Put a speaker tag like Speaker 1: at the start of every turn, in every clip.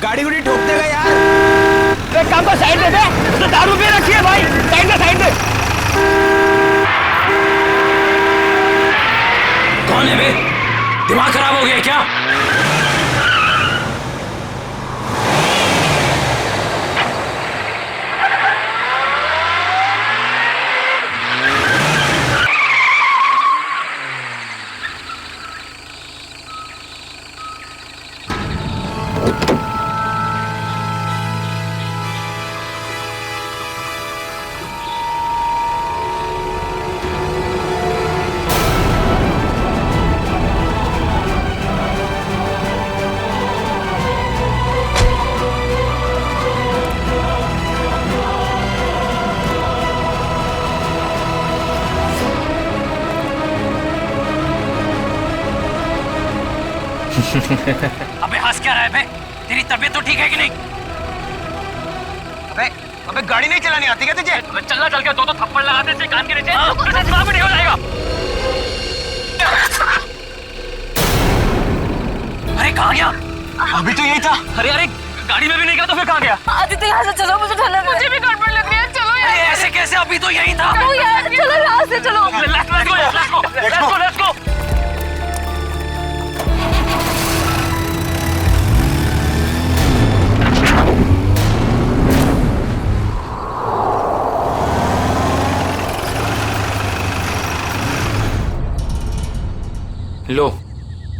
Speaker 1: गाड़ी उड़ी ठोक देगा यार।
Speaker 2: एक काम कर, साइड दे दे, तो दारू पी रखी है भाई, साइड दे, साइड दे।
Speaker 3: कौन है बे? दिमाग खराब हो गया क्या? अबे हंस क्या रहा है बे? तेरी तबीयत तो ठीक है कि नहीं?
Speaker 1: अबे अबे गाड़ी नहीं चलानी आती क्या तुझे?
Speaker 3: अबे चलना चल के दो तो थप्पड़ लगाते थे कान के नीचे, फिर दिमाग में नहीं हो जाएगा। अरे कहाँ गया?
Speaker 1: अभी तो यही था।
Speaker 3: अरे अरे गाड़ी में भी नहीं गया तो फिर कहाँ गया?
Speaker 4: आदित्य यहाँ से चलो, मुझे डर लग रहा है। मुझे भी गड़बड़ लग रही है, चलो यार।
Speaker 3: अरे ऐसे कैसे? अभी तो यही था।
Speaker 4: चलो यार, चलो यहाँ से चलो।
Speaker 3: Let's go. लो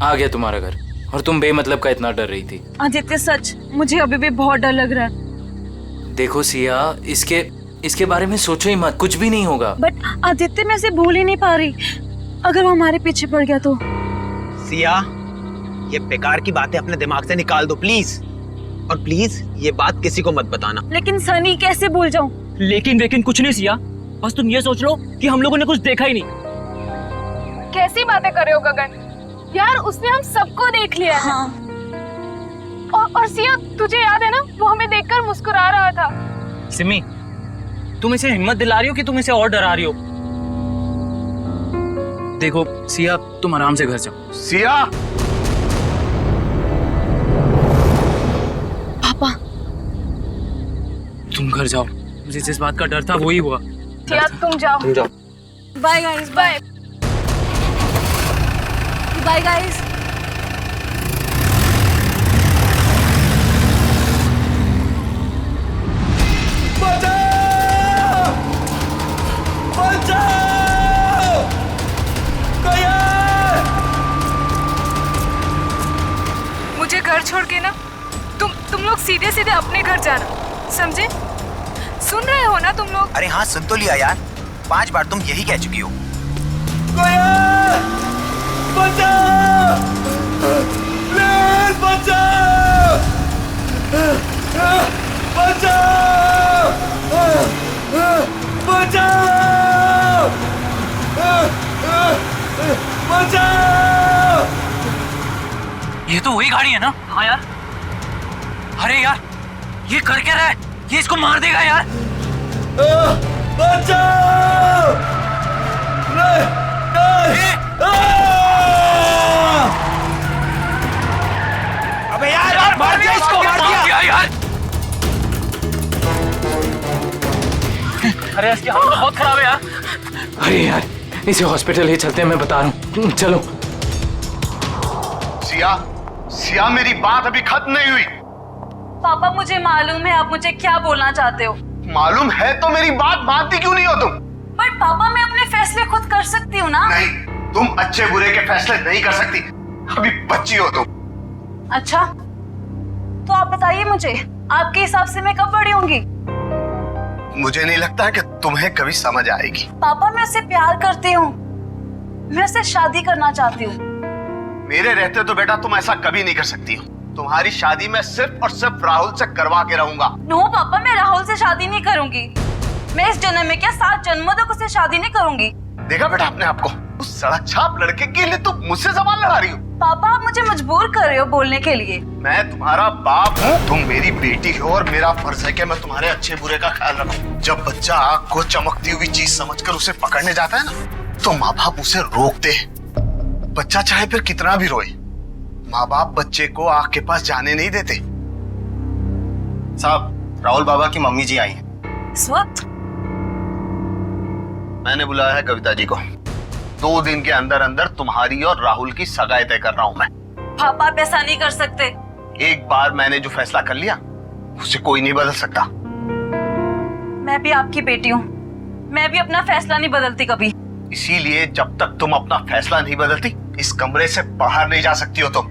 Speaker 3: आ गया तुम्हारा घर, और तुम बेमतलब का इतना डर रही थी।
Speaker 4: आदित्य सच, मुझे अभी भी बहुत डर लग रहा है।
Speaker 3: देखो सिया, इसके बारे में सोचो ही मत, कुछ भी नहीं होगा।
Speaker 4: बट आदित्य मैं इसे भूल ही नहीं पा रही। अगर वो हमारे पीछे पड़ गया तो?
Speaker 1: सिया, ये बेकार की बातें अपने दिमाग से निकाल दो प्लीज, और प्लीज ये बात किसी को मत बताना।
Speaker 4: लेकिन सनी कैसे भूल जाऊं?
Speaker 2: लेकिन कुछ नहीं सिया, बस तुम ये सोच लो कि हम लोगों ने कुछ देखा ही नहीं।
Speaker 5: कैसी बातें कर रहे हो गगन? यार उसने हम सबको देख लिया है।
Speaker 4: हाँ।
Speaker 5: और सिया, तुझे याद है ना, वो हमें देखकर मुस्कुरा रहा था।
Speaker 2: सिमी, तुम इसे हिम्मत दिला रही हो कि तुम इसे और डरा रही हो? देखो सिया, तुम आराम से घर जाओ।
Speaker 6: सिया,
Speaker 4: पापा
Speaker 2: तुम घर जाओ, मुझे जिस बात का डर था वही हुआ।
Speaker 5: सिया तुम जाओ।
Speaker 4: Bye guys, bye bye guys.
Speaker 5: मुझे घर छोड़ के ना तुम लोग सीधे सीधे अपने घर जाना, समझे? सुन रहे हो ना तुम लोग?
Speaker 1: अरे हाँ सुन तो लिया यार, 5 बार तुम यही कह चुकी हो।
Speaker 3: ये तो वही गाड़ी है ना? हाँ यार। अरे यार, ये कर क्या रहा है? ये इसको मार देगा यार।
Speaker 1: अबे यार मार दिया इसको, मार दिया
Speaker 3: यार। अरे इसकी हालत तो बहुत खराब है यार। अरे यार, इसे हॉस्पिटल ही चलते हैं, मैं बता रहा हूँ, चलो।
Speaker 6: सिया मेरी बात अभी खत्म नहीं हुई।
Speaker 4: पापा मुझे मालूम है आप मुझे क्या बोलना चाहते हो।
Speaker 6: मालूम है तो मेरी बात मानती क्यों नहीं हो तुम?
Speaker 4: बट पापा मैं अपने फैसले खुद कर सकती हूँ ना।
Speaker 6: नहीं, तुम अच्छे बुरे के फैसले नहीं कर सकती, अभी बच्ची हो तुम।
Speaker 4: अच्छा, तो आप बताइए मुझे, आपके हिसाब से मैं कब बड़ी होंगी?
Speaker 6: मुझे नहीं लगता कि तुम्हें कभी समझ आएगी।
Speaker 4: पापा मैं उससे प्यार करती हूँ, मैं उससे शादी करना चाहती हूँ।
Speaker 6: मेरे रहते तो बेटा तुम ऐसा कभी नहीं कर सकती हो। तुम्हारी शादी मैं सिर्फ और सिर्फ राहुल से करवा के रहूंगा।
Speaker 4: नो पापा, मैं राहुल से शादी नहीं करूंगी। मैं इस जन्म में क्या 7 जन्मों तक उससे शादी नहीं करूंगी।
Speaker 6: देखा बेटा अपने आप को, उस सड़क छाप लड़के के लिए तुम मुझसे सवाल लड़ा रही हो।
Speaker 4: पापा आप मुझे मजबूर कर रहे हो बोलने के लिए।
Speaker 6: मैं तुम्हारा बाप हूँ, तुम मेरी बेटी हो और मेरा फर्ज है कि मैं तुम्हारे अच्छे बुरे का ख्याल रखूं। जब बच्चा आग को चमकती हुई चीज समझकर उसे पकड़ने जाता है ना, तो माँ बाप उसे रोकते हैं। बच्चा चाहे फिर कितना भी रोए, माँ बाप बच्चे को आग के पास जाने नहीं देते। साहब, राहुल बाबा की मम्मी जी आई हैं।
Speaker 4: इस वक्त?
Speaker 6: मैंने बुलाया है कविता जी को। 2 दिन के अंदर अंदर तुम्हारी और राहुल की सगाई तय कर रहा हूं मैं।
Speaker 4: पापा आप ऐसा नहीं कर सकते।
Speaker 6: एक बार मैंने जो फैसला कर लिया उसे कोई नहीं बदल सकता।
Speaker 4: मैं भी आपकी बेटी हूँ, मैं भी अपना फैसला नहीं बदलती कभी।
Speaker 6: इसीलिए जब तक तुम अपना फैसला नहीं बदलती, इस कमरे से बाहर नहीं जा सकती हो तुम।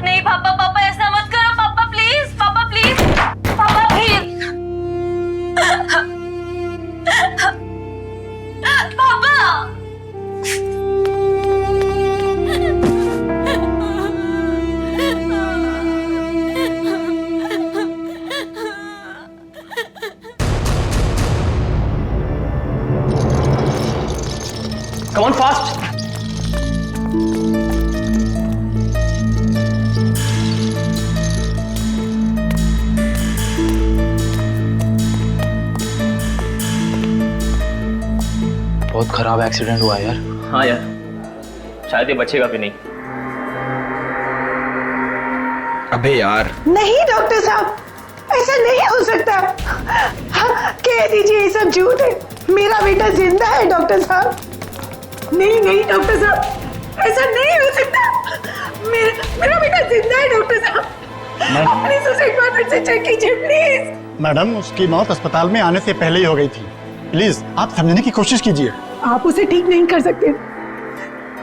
Speaker 4: नहीं पापा, पापा ऐसा मत करो पापा, प्लीज पापा, प्लीज पापा, प्लीज पापा।
Speaker 2: Come on fast.
Speaker 3: बहुत खराब एक्सीडेंट हुआ यार।
Speaker 2: हाँ यार, शायद ये बचेगा भी नहीं।
Speaker 1: अबे यार,
Speaker 7: नहीं डॉक्टर साहब, ऐसा नहीं हो सकता। हाँ, कह दीजिए ये सब झूठ है, मेरा बेटा जिंदा है डॉक्टर साहब। नहीं नहीं डॉक्टर साहब, ऐसा नहीं हो सकता। मेरा बेटा जिंदा है डॉक्टर साहब। प्लीज उसे एक बार फिर से चेक कीजिए प्लीज।
Speaker 8: मैडम, उसकी मौत अस्पताल में आने से पहले ही हो गई थी। प्लीज आप समझने की कोशिश कीजिए।
Speaker 7: आप उसे ठीक नहीं कर सकते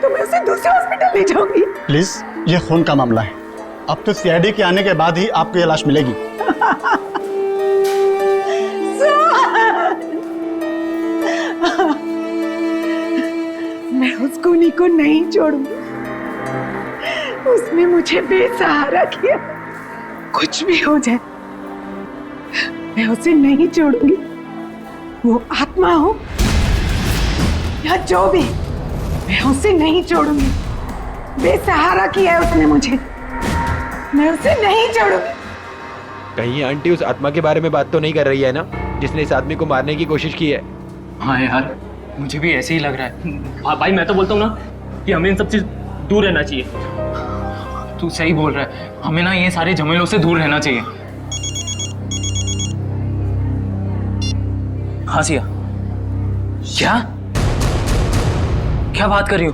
Speaker 7: तो मैं उसे दूसरे हॉस्पिटल ले जाऊंगी।
Speaker 8: प्लीज, ये खून का मामला है। अब तो सीआईडी के आने के बाद ही आपको ये लाश मिलेगी।
Speaker 7: मैं उस खूनी को नहीं छोड़ूंगी, उसने मुझे बेसहारा किया। कुछ भी हो जाए मैं उसे नहीं छोड़ूंगी, वो आत्मा हो या जो भी, मैं उसे नहीं छोड़ूंगी। बेसहारा किया है उसने मुझे, मैं उसे नहीं छोड़ूंगी।
Speaker 9: कहीं आंटी उस आत्मा के बारे में बात तो नहीं कर रही है ना, जिसने इस आदमी को मारने की कोशिश की है?
Speaker 3: हाँ यार, मुझे भी ऐसे ही लग रहा है।
Speaker 2: हाँ भाई, मैं तो बोलता हूँ ना कि हमें इन सब चीज दूर रहना चाहिए।
Speaker 3: तू सही बोल रहा है, हमें ना ये सारे झमेलों से दूर रहना चाहिए। हाँ सिया, क्या क्या बात कर रही हो?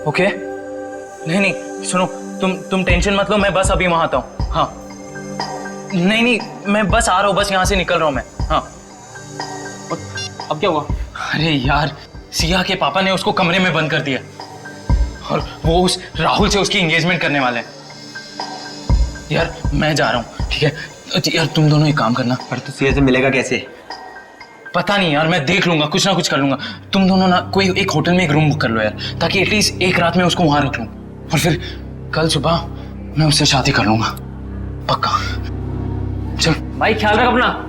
Speaker 3: ओके, नहीं नहीं सुनो, तुम टेंशन मत लो, मैं बस अभी वहां आता हूँ। हाँ नहीं नहीं, मैं बस आ रहा हूँ, बस यहाँ से निकल रहा हूँ मैं। हाँ
Speaker 2: अब क्या हुआ?
Speaker 3: अरे यार, सिया के पापा ने उसको कमरे में बंद कर दिया और वो उस राहुल से उसकी एंगेजमेंट करने वाले हैं। यार मैं जा रहा हूँ, ठीक है? यार तुम दोनों एक काम करना।
Speaker 1: पर तू सीए से मिलेगा कैसे?
Speaker 3: पता नहीं यार, मैं देख लूंगा, कुछ ना कुछ कर लूंगा। तुम दोनों ना कोई एक होटल में एक रूम बुक कर लो यार, ताकि एटलीस्ट एक रात में उसको वहां रख लूं और फिर कल सुबह मैं उससे शादी कर लूंगा, पक्का। चल
Speaker 2: भाई, ख्याल रख अपना।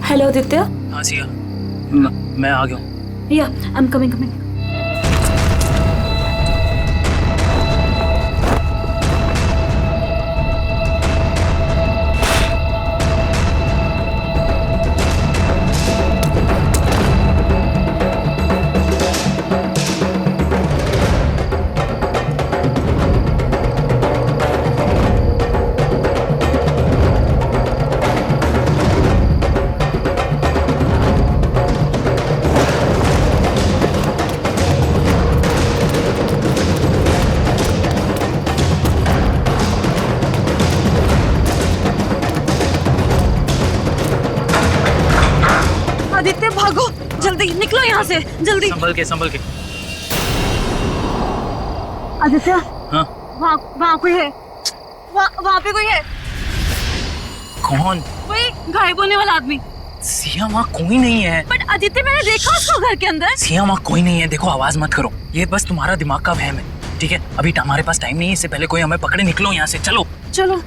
Speaker 4: हेलो आदित्य।
Speaker 3: हाँ सिया, मैं आ गया हूँ।
Speaker 4: या आई एम कमिंग। जल्दी निकलो यहाँ से, जल्दी।
Speaker 3: संभल के।
Speaker 4: आदित्य,
Speaker 3: हाँ?
Speaker 4: वहाँ कोई है, वहाँ पे कोई है।
Speaker 3: कौन?
Speaker 4: वही गायब होने वाला आदमी।
Speaker 3: सिया, वहाँ कोई नहीं है।
Speaker 4: बट आदित्य, मैंने देखा उसको घर के अंदर।
Speaker 3: सिया, वहाँ कोई नहीं है। देखो, आवाज मत करो, ये बस तुम्हारा दिमाग का वहम है, ठीक है? अभी हमारे पास टाइम नहीं है, इससे पहले कोई हमें पकड़े। निकलो यहाँ से, चलो।
Speaker 4: चलो।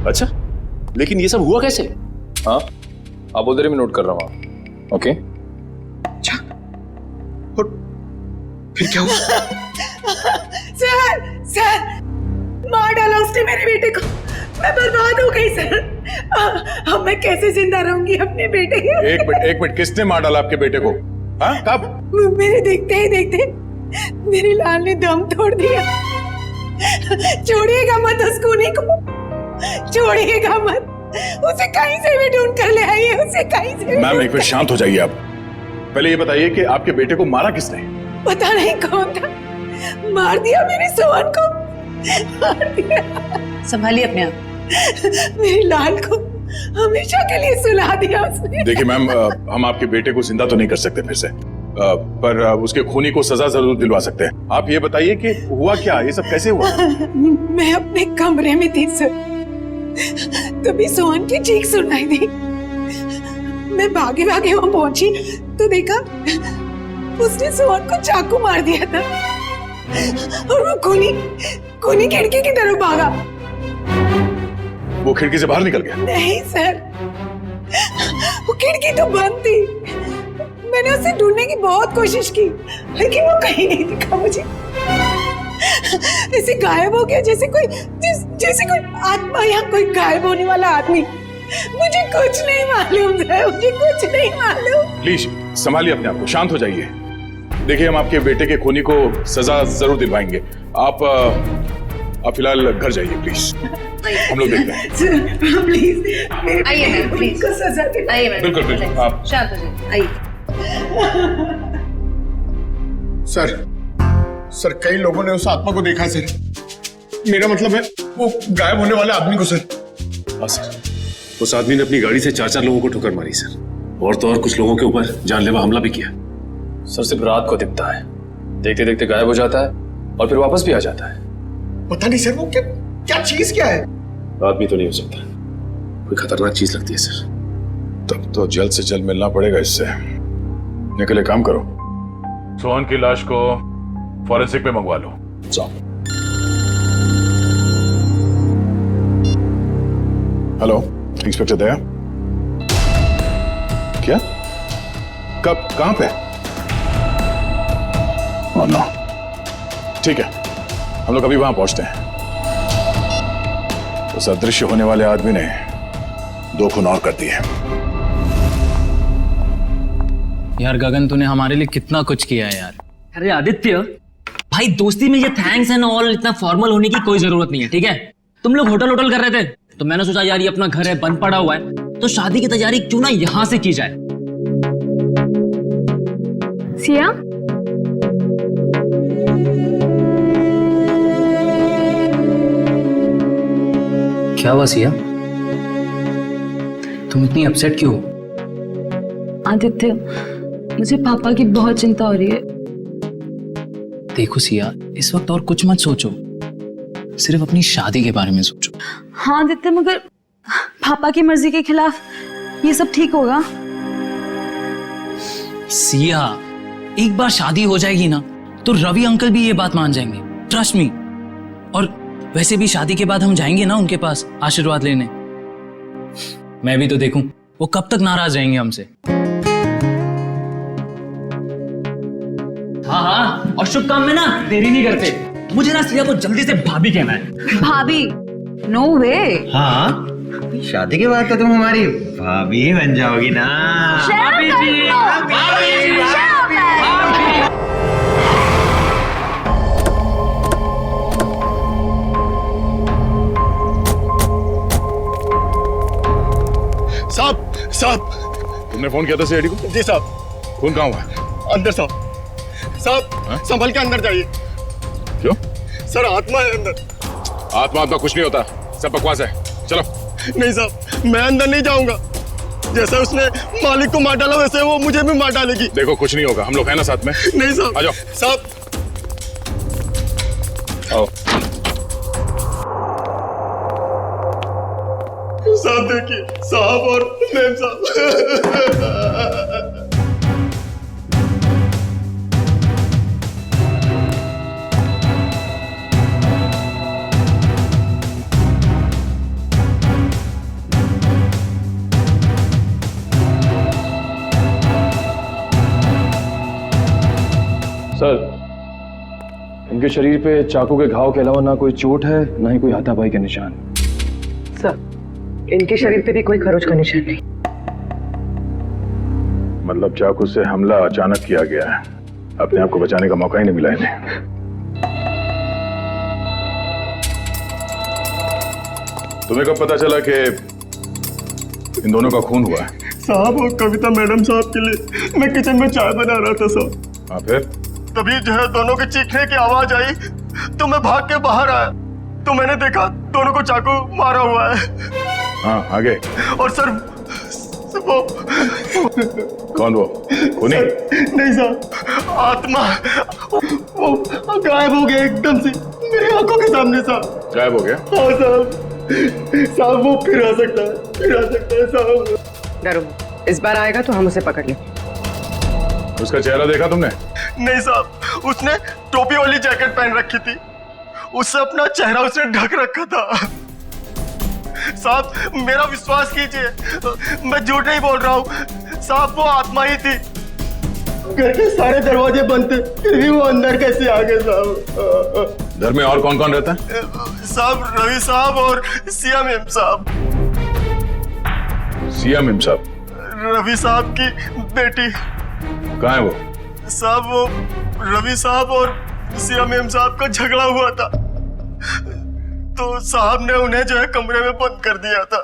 Speaker 10: अच्छा, लेकिन ये सब हुआ कैसे? हाँ, आप बोल रहे, मैं नोट कर रहा हूँ। ओके।
Speaker 6: फिर क्या हुआ?
Speaker 7: सर, मार डाला उसने मेरे बेटे को। मैं बर्बाद हो गई सर। अब मैं कैसे जिंदा रहूंगी अपने बेटे के?
Speaker 10: एक मिनट, किसने मार डाला आपके बेटे को? हाँ, कब?
Speaker 7: मेरे देखते ही देखते मेरी लाल ने दम तोड़ दिया। छोड़िएगा मत उस खूनी को, छोड़िएगा मत। उसे कहीं से भी ढूंढ कर ले आइए, उसे कहीं से भी।
Speaker 10: मैम, एक मिनट शांत हो जाइए आप। पहले ये बताइए कि आपके बेटे को मारा किसने?
Speaker 7: पता नहीं कौन था, मार दिया मेरे सोहन को, मार दिया।
Speaker 11: संभालिए अपने आप।
Speaker 7: मेरी लाल को हमेशा के लिए सुला दिया उसने।
Speaker 10: देखिए मैम, हम आपके बेटे को जिंदा तो नहीं कर सकते फिर से, पर उसके खूनी को सजा जरूर दिलवा सकते हैं। आप ये बताइए कि हुआ क्या, ये सब कैसे हुआ?
Speaker 7: मैं अपने कमरे में थी सर, तभी सोहन की चीख सुनाई दी। मैं भागे भागे वहां पहुंची तो देखा उसने सोहन को चाकू मार दिया था और वो खूनी खिड़की की तरफ भागा।
Speaker 10: वो खिड़की से बाहर निकल गया?
Speaker 7: नहीं सर, वो खिड़की तो बंद थी। मैंने उसे ढूंढने की बहुत कोशिश की, लेकिन वो कहीं नहीं दिखा मुझे। ऐसे गायब हो गया जैसे कोई आत्मा या कोई गायब होने वाला आदमी। मुझे कुछ नहीं मालूम है, मुझे कुछ नहीं मालूम।
Speaker 10: प्लीज संभालिए अपने आप को, शांत हो जाइए। देखिए, हम आपके बेटे के खूनी को सजा जरूर दिलवाएंगे। आप फिलहाल घर जाइए प्लीज, हम लोग देखते हैं।
Speaker 7: प्लीज
Speaker 11: आइए मैम, प्लीज
Speaker 7: को सजा दिलाइए।
Speaker 11: आइए मैम,
Speaker 10: बिल्कुल, आप
Speaker 11: शांत हो जाइए, आइए।
Speaker 6: सर, कई लोगों ने उस आत्मा को देखा है सर। मेरा मतलब है वो गायब होने वाले आदमी को सर।
Speaker 12: हाँ सर, उस आदमी ने अपनी गाड़ी से 4 लोगों को ठोकर मारी सर, और तो और कुछ लोगों के ऊपर जानलेवा हमला भी किया।
Speaker 10: सर, सिर्फ रात को दिखता है, देखते देखते गायब हो जाता है और फिर वापस भी आ जाता है।
Speaker 6: पता नहीं सर, वो क्या चीज क्या है?
Speaker 12: आदमी तो नहीं हो सकता, कोई खतरनाक चीज लगती है सर।
Speaker 10: तब तो जल्द से जल्द मिलना पड़ेगा इससे। निकले, काम करो, सोहन की लाश को फॉरेंसिक पे मंगवा लो। जाओ। हेलो, इंस्पेक्टर दया। क्या? कब, कहां पे? ओह नो, ठीक है, हम लोग अभी वहां पहुंचते हैं। उस अदृश्य होने वाले आदमी ने 2 खून और कर दिए।
Speaker 3: यार गगन, तूने हमारे लिए कितना कुछ किया है यार।
Speaker 2: अरे आदित्य भाई, दोस्ती में ये थैंक्स एंड ऑल इतना फॉर्मल होने की कोई जरूरत नहीं है, ठीक है? तुम लोग होटल कर रहे थे तो मैंने सोचा यार ये अपना घर है, बंद पड़ा हुआ है, तो शादी की तैयारी क्यों ना यहां से की जाए।
Speaker 5: सिया,
Speaker 3: क्या हुआ सिया? तुम इतनी अपसेट क्यों हो?
Speaker 4: आदित्य, मुझे पापा की बहुत चिंता हो रही है।
Speaker 3: देखो सिया, इस वक्त और कुछ मत सोचो, सिर्फ अपनी शादी के बारे में सोचो।
Speaker 4: हाँ आदित्य, मगर पापा की मर्जी के खिलाफ ये सब ठीक होगा?
Speaker 3: सिया, एक बार शादी हो जाएगी ना तो रवि अंकल भी ये बात मान जाएंगे, ट्रस्ट मी। और वैसे भी शादी के बाद हम जाएंगे ना उनके पास आशीर्वाद लेने। मैं भी तो देखूं वो कब तक नाराज रहेंगे हमसे।
Speaker 2: हाँ, और शुभ काम में ना देरी नहीं करते। मुझे ना सिया को जल्दी से भाभी कहना है।
Speaker 4: भाभी? नो वे।
Speaker 1: हाँ, शादी के बाद तो तुम हमारी भाभी ही बन जाओगी ना।
Speaker 4: भाभी जी,
Speaker 10: साहब, तुमने फोन किया था सीआईडी को?
Speaker 6: जी साहब।
Speaker 10: खून कहाँ हुआ?
Speaker 6: अंदर साहब, संभल के अंदर जाइए।
Speaker 10: क्यों?
Speaker 6: सर, आत्मा है अंदर।
Speaker 10: आत्मा कुछ नहीं होता, सब बकवास है। चलो।
Speaker 6: नहीं साहब, मैं अंदर नहीं जाऊंगा। जैसा उसने मालिक को मार डाला वैसे वो मुझे भी मार डालेगी।
Speaker 10: देखो कुछ नहीं होगा, हम लोग हैं ना साथ में।
Speaker 6: नहीं साहब।
Speaker 10: आ जाओ
Speaker 6: साहब।
Speaker 10: आओ।
Speaker 6: साहब देखिए, साहब और मैम साहब।
Speaker 9: सर, इनके शरीर पे चाकू के घाव के अलावा ना कोई चोट है, ना ही कोई हाथापाई के निशान।
Speaker 11: सर, इनके शरीर पे भी कोई खरोच का निशान नहीं।
Speaker 10: मतलब चाकू से हमला अचानक किया गया है, अपने आप को बचाने का मौका ही नहीं मिला इन्हें। तुम्हें कब पता चला कि इन दोनों का खून हुआ है?
Speaker 6: साहब और कविता मैडम साहब के लिए मैं किचन में चाय बना रहा था साहब।
Speaker 10: हाँ फिर?
Speaker 6: तभी जो है दोनों के चीखने की आवाज आई तो मैं भाग के बाहर आया तो मैंने देखा दोनों को चाकू मारा हुआ है।
Speaker 10: हाँ आगे।
Speaker 6: और सर वो
Speaker 10: कौन वो? खूनी?
Speaker 6: नहीं साहब, आत्मा वो गायब हो गया एकदम से मेरी आंखों के सामने साहब।
Speaker 10: गायब हो गया?
Speaker 6: हाँ साहब। साहब वो फिर आ सकता है, फिर आ सकता है साहब।
Speaker 11: डरो, इस बार आएगा तो हम उसे पकड़ लेंगे।
Speaker 10: उसका चेहरा देखा तुमने?
Speaker 6: नहीं साहब, उसने टोपी वाली जैकेट पहन रखी थी, उससे अपना चेहरा उसने ढक रखा था। साहब मेरा विश्वास कीजिए, मैं झूठ नहीं बोल रहा हूँ साहब, वो आत्मा ही थी। घर के सारे दरवाजे बंद थे फिर भी वो अंदर कैसे आ गए साहब?
Speaker 10: घर में और कौन कौन रहता है?
Speaker 6: साहब रवि साहब और सिया मैम साहब।
Speaker 10: सिया मैम साहब?
Speaker 6: रवि साहब की बेटी।
Speaker 10: कहाँ है वो?
Speaker 6: साहब वो रवि साहब और सिया मैम साहब का झगड़ा हुआ था तो साहब ने उन्हें जो है कमरे में बंद कर दिया था।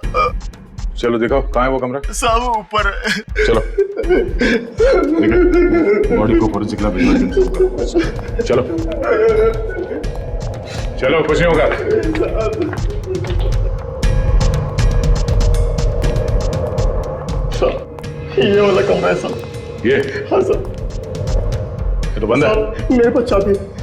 Speaker 10: चलो दिखाओ कहाँ है वो कमरा।
Speaker 6: साहब ऊपर है।
Speaker 10: चलो बॉडी को फोरेंसिक लैब भिजवा दो। चलो चलो, कुछ नहीं होगा।
Speaker 6: ये वाला कमरा है साहब।
Speaker 10: ये?
Speaker 6: हाँ सर।
Speaker 10: ये तो बंद है।
Speaker 6: मेरे पास चाबी है।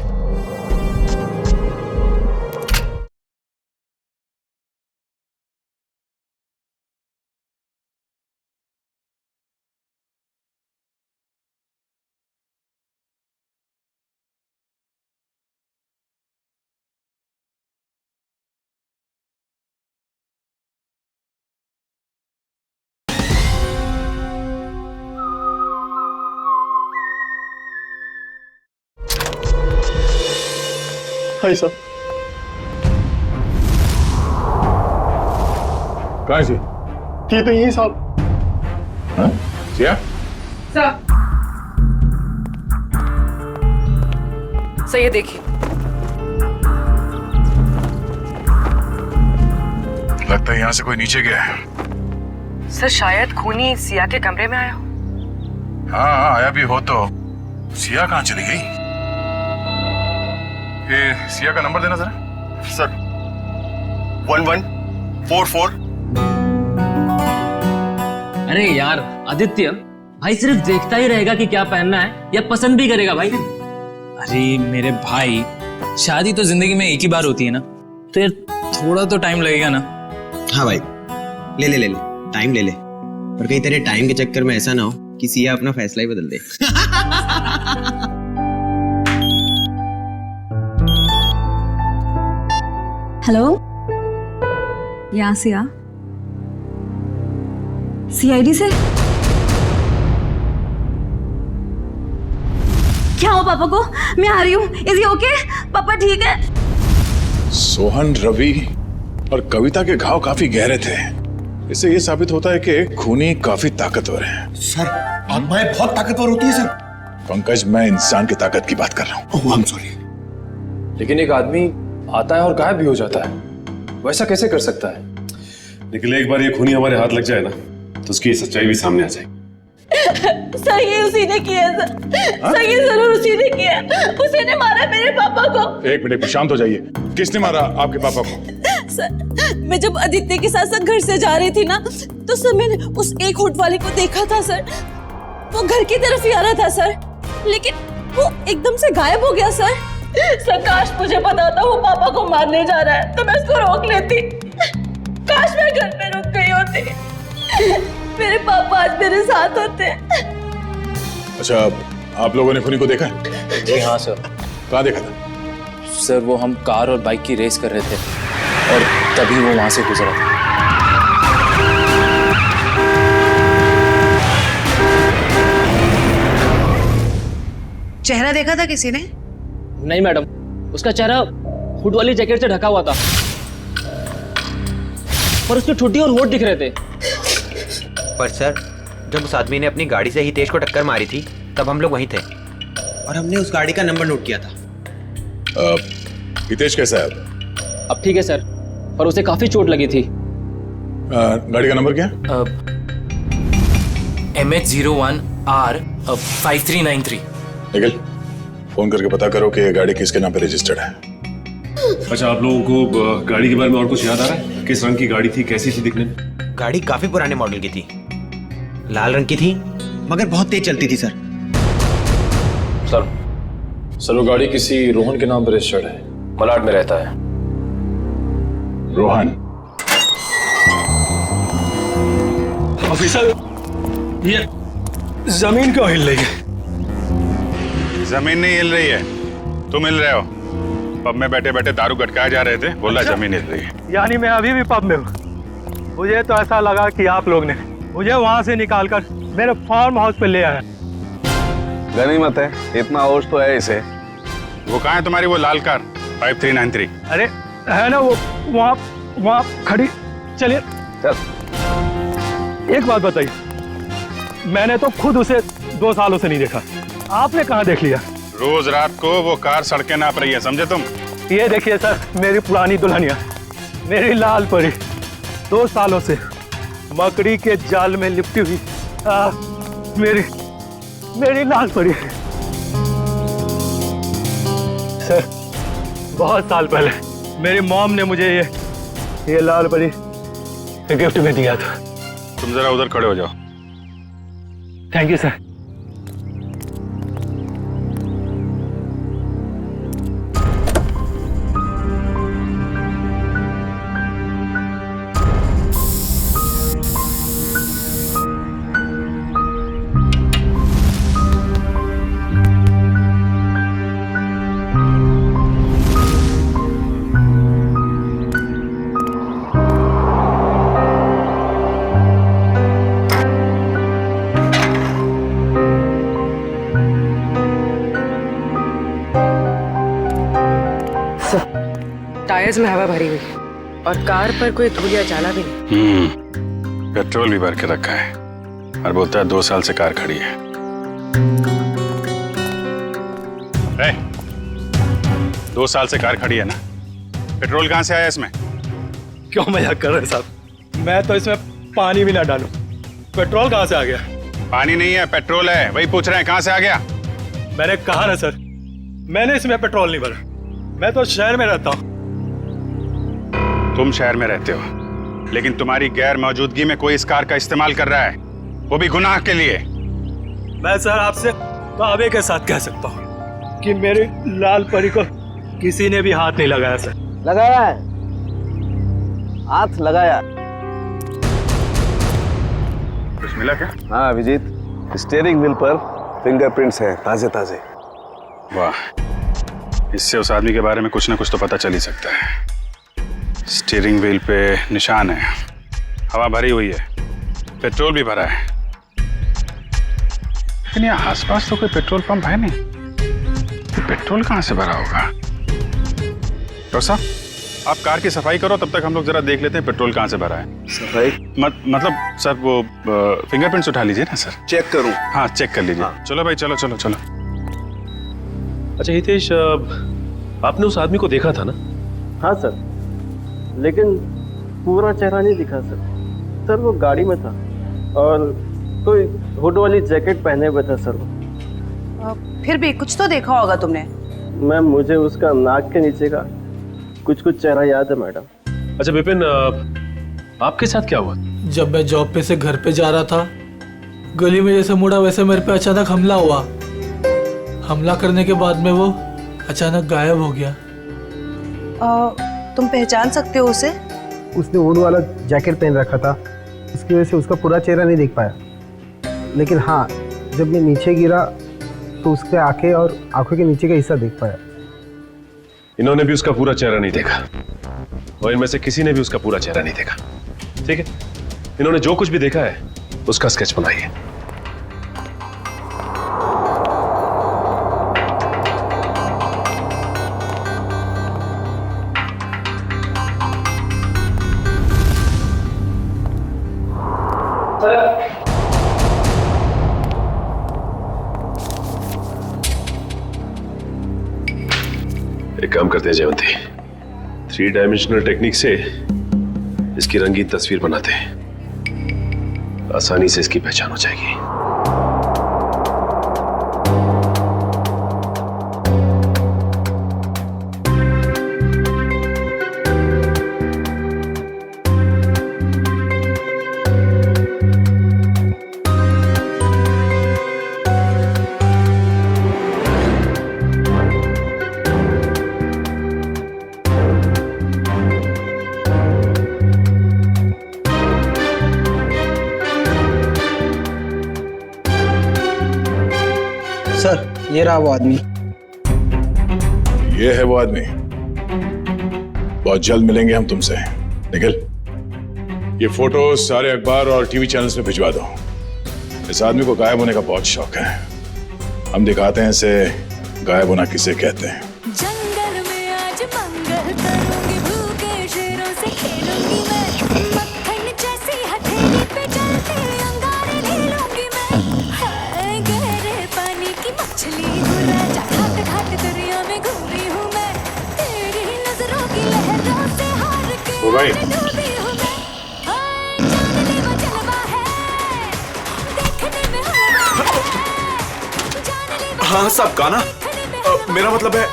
Speaker 6: Hi sir.
Speaker 10: कहाँ है सी?
Speaker 6: थी तो यही साहब।
Speaker 10: हाँ? सिया?
Speaker 5: सर ये देखिए।
Speaker 10: लगता है यहाँ से कोई नीचे गया है।
Speaker 11: सर शायद खूनी सिया के कमरे में आया हो।
Speaker 10: हाँ आया भी हो तो सिया कहाँ चली गई? ये सिया का नंबर देना जरा।
Speaker 6: सर 1144।
Speaker 2: अरे यार आदित्य, भाई सिर्फ देखता ही रहेगा कि क्या पहनना है या पसंद भी करेगा भाई?
Speaker 3: अरे मेरे भाई, शादी तो जिंदगी में एक ही बार होती है ना, तो यार थोड़ा तो टाइम लगेगा ना।
Speaker 1: हाँ भाई, ले ले ले ले, टाइम ले ले, पर कहीं तेरे टाइम के चक्कर में ऐसा ना हो कि सिया अपना फैसला ही बदल दे।
Speaker 4: हेलो, यहाँ सिया, सीआईडी से क्या हो पापा को? मैं आ रही हूँ। Is he okay? पापा ठीक है?
Speaker 10: सोहन, रवि और कविता के घाव काफी गहरे थे। इससे ये साबित होता है कि खूनी काफी ताकतवर है।
Speaker 6: सर आत्माएं बहुत ताकतवर होती है सर।
Speaker 10: पंकज, मैं इंसान की ताकत की बात कर रहा हूँ।
Speaker 6: ओह आई एम सॉरी।
Speaker 9: लेकिन एक आदमी आता है और गायब भी हो जाता है, वैसा कैसे कर सकता है?
Speaker 12: लेकिन एक बार ये खूनी हमारे हाथ लग जाए ना तो उसकी सच्चाई भी सामने आ जाएगी।
Speaker 4: सर ये उसी ने किया सर। सर ये जरूर उसी ने किया। उसी ने मारा मेरे पापा को।
Speaker 10: एक मिनट, शांत हो जाइए। किसने मारा आपके पापा को?
Speaker 4: सर मैं जब आदित्य के साथ साथ घर से जा रही थी ना, तो सर मैंने उस एक होट वाले को देखा था सर। वो घर की तरफ ही आ रहा था सर, लेकिन वो एकदम से गायब हो गया सर। सर काश मुझे पता था वो पापा को मारने जा रहा है, तो मैं उसको रोक लेती। काश मैं घर पे रुक गई होती, मेरे पापा आज मेरे साथ होते।
Speaker 10: अच्छा, आप लोगों ने खुनी को देखा है?
Speaker 3: जी हाँ सर।
Speaker 10: कहाँ देखा था?
Speaker 3: सर वो हम कार और बाइक की रेस कर रहे थे और तभी वो वहां से गुजरा था।
Speaker 7: चेहरा देखा था किसी ने?
Speaker 2: नहीं मैडम, उसका चेहरा हुड वाली जैकेट से ढका हुआ था और उसकी ठुड्डी और होठ दिख रहे थे।
Speaker 1: पर सर, जब उस आदमी ने अपनी गाड़ी से हितेश को टक्कर मारी थी तब हम लोग वहीं थे और हमने उस गाड़ी का नंबर नोट किया था।
Speaker 10: हितेश कैसा है
Speaker 2: अब ठीक है सर, पर उसे काफी चोट लगी थी।
Speaker 10: गाड़ी का नंबर क्या?
Speaker 3: MH01R5393।
Speaker 10: निखिल, फोन करके पता करो कि ये गाड़ी किसके नाम पे रजिस्टर्ड है।
Speaker 12: अच्छा, आप लोगों को गाड़ी के बारे में और कुछ याद आ रहा है? किस रंग की गाड़ी थी, कैसी थी दिखने में?
Speaker 1: गाड़ी काफी पुराने मॉडल की थी, लाल रंग की थी, मगर बहुत तेज चलती थी सर।
Speaker 12: सर वो गाड़ी किसी रोहन के नाम पर रजिस्टर्ड है, मलाड में रहता है।
Speaker 10: रोहन?
Speaker 13: ऑफिसर, ये जमीन क्यों हिल रही है?
Speaker 14: जमीन नहीं हिल रही है, तुम हिल रहे हो। पब में बैठे बैठे दारू गटकाए जा रहे थे, बोला जमीन हिल रही है।
Speaker 13: यानी मैं अभी भी पब में हूँ। मुझे तो ऐसा लगा कि आप लोग ने मुझे वहाँ से निकालकर मेरे फार्म हाउस पे ले आया।
Speaker 15: गनीमत है, इतना होश तो है इसे।
Speaker 14: वो कहाँ है तुम्हारी वो लाल कार 5393?
Speaker 13: अरे है ना वो वहाँ खड़ी। चलिए चल। एक बात बताइए, मैंने तो खुद उसे 2 सालों से नहीं देखा, आपने कहाँ देख लिया?
Speaker 14: रोज रात को वो कार सड़कें नाप रही है, समझे तुम?
Speaker 13: ये देखिए सर, मेरी पुरानी दुल्हनिया, मेरी लाल परी, 2 सालों से मकड़ी के जाल में लिपटी हुई मेरी लाल परी। सर, बहुत साल पहले मेरी मॉम ने मुझे ये लाल परी गिफ्ट में दिया था।
Speaker 14: तुम जरा उधर खड़े हो जाओ।
Speaker 13: Thank you sir.
Speaker 11: टायर्स में हवा भरी हुई और कार पर कोई धूल या जाला भी नहीं।
Speaker 14: पेट्रोल भी भर के रखा है और बोलता है 2 साल से कार खड़ी है। 2 साल से कार खड़ी है ना, पेट्रोल कहाँ से आया इसमें?
Speaker 13: क्यों मजाक कर रहे हैं साहब? मैं तो इसमें पानी भी ना डालूं, पेट्रोल कहाँ से आ गया?
Speaker 14: पानी नहीं है, पेट्रोल है, वही पूछ रहे हैं कहाँ से आ गया।
Speaker 13: मैंने कहा ना सर, मैंने इसमें पेट्रोल नहीं भरा। मैं तो शहर में रहता हूँ।
Speaker 14: तुम शहर में रहते हो, लेकिन तुम्हारी गैर मौजूदगी में कोई इस कार का इस्तेमाल कर रहा है, वो भी गुनाह के लिए।
Speaker 13: मैं सर आपसे दावे के साथ कह सकता हूँ कि मेरी लाल परी को किसी ने भी हाथ नहीं लगाया सर।
Speaker 15: लगाया है, हाथ लगाया।
Speaker 14: कुछ मिला क्या?
Speaker 15: हाँ अभिजीत, स्टीयरिंग व्हील पर फिंगरप्रिंट्स हैं, ताजे ताजे।
Speaker 14: वाह, इससे उस आदमी के बारे में कुछ ना कुछ तो पता चल ही सकता है। स्टीयरिंग व्हील पे निशान है, हवा भरी हुई है, पेट्रोल भी भरा है, लेकिन यहाँ आसपास तो कोई पेट्रोल पंप है नहीं। तो पेट्रोल कहाँ से भरा होगा? डॉक्टर साहब, आप कार की सफाई करो, तब तक हम लोग जरा देख लेते हैं पेट्रोल कहाँ से भरा है।
Speaker 15: सफाई?
Speaker 14: मतलब सर वो फिंगरप्रिंट्स उठा लीजिए ना सर।
Speaker 15: चेक करूं?
Speaker 14: हाँ चेक कर लीजिए। हाँ। चलो भाई, चलो चलो चलो।
Speaker 9: अच्छा हितेश, आपने उस आदमी को देखा था ना?
Speaker 16: हाँ सर, लेकिन पूरा चेहरा नहीं दिखा सर। सर वो गाड़ी में था और कोई हुड वाली जैकेट पहने हुए था सर।
Speaker 7: फिर भी कुछ तो देखा होगा तुमने।
Speaker 16: मैम, मुझे उसका नाक के नीचे का कुछ चेहरा याद है मैडम।
Speaker 12: अच्छा विपिन, आपके साथ क्या हुआ?
Speaker 13: जब मैं जॉब पे से घर पे जा रहा था, गली में जैसे मुड़ा वैसे मेरे पे अचानक हमला हुआ। हमला करने के बाद में वो अचानक गायब हो गया।
Speaker 7: तुम पहचान सकते हो उसे?
Speaker 16: उसने वुड वाला जैकेट पहन रखा था, इसकी वजह से उसका पूरा चेहरा नहीं देख पाया। लेकिन हाँ, जब मैं नीचे गिरा तो उसके आंखें और आंखों के नीचे का हिस्सा देख पाया।
Speaker 12: इन्होंने भी उसका पूरा चेहरा नहीं देखा और इनमें से किसी ने भी उसका पूरा चेहरा नहीं देखा। ठीक है, इन्होंने जो कुछ भी देखा है उसका स्केच बनाइए। एक काम करते हैं जयवंती, 3 डायमेंशनल टेक्निक से इसकी रंगीन तस्वीर बनाते हैं, आसानी से इसकी पहचान हो जाएगी।
Speaker 16: सर, ये रहा वो आदमी।
Speaker 10: ये है वो आदमी। बहुत जल्द मिलेंगे हम तुमसे। निखिल, ये फोटो सारे अखबार और टीवी चैनल्स में भिजवा दो। इस आदमी को गायब होने का बहुत शौक है। हम दिखाते हैं इसे गायब होना किसे कहते हैं।
Speaker 17: जंगल में आज मंगल करूंगी, भूखे शेरों से खेलूंगी मैं, मक्खन जैसी हथेली पे चलते अंगारे ले लूंगी मैं। हाय गहरे पानी की मछली हूँ राजा, घाट घाट दरिया में घूमी हूँ मैं, तेरी नजरों की लहरों से हार के डूबी हूँ मैं। हाय जानने वो जलवा है, देखने में हवा है।
Speaker 18: हाँ साहब, गाना मेरा मतलब है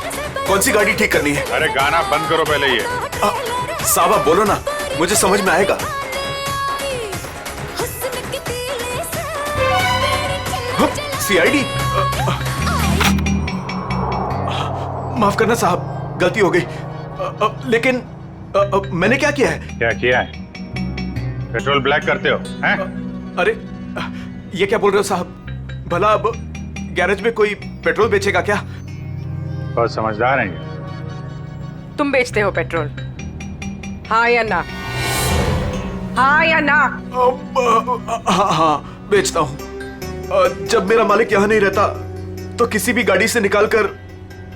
Speaker 18: कौन सी गाड़ी ठीक करनी है?
Speaker 14: अरे गाना बंद करो पहले ये।
Speaker 18: साहब आप बोलो ना, मुझे समझ में आएगा। सीआईडी? माफ करना साहब, गलती हो गई। लेकिन मैंने क्या किया है?
Speaker 14: क्या किया है? पेट्रोल ब्लैक करते हो हैं?
Speaker 18: अरे ये क्या बोल रहे हो साहब? भला अब गैरेज में कोई पेट्रोल बेचेगा क्या?
Speaker 14: बहुत समझदार हैं ये।
Speaker 11: तुम बेचते हो पेट्रोल, हाँ या ना? हाँ या ना?
Speaker 18: हाँ हाँ बेचता हूँ। जब मेरा मालिक यहाँ नहीं रहता तो किसी भी गाड़ी से निकालकर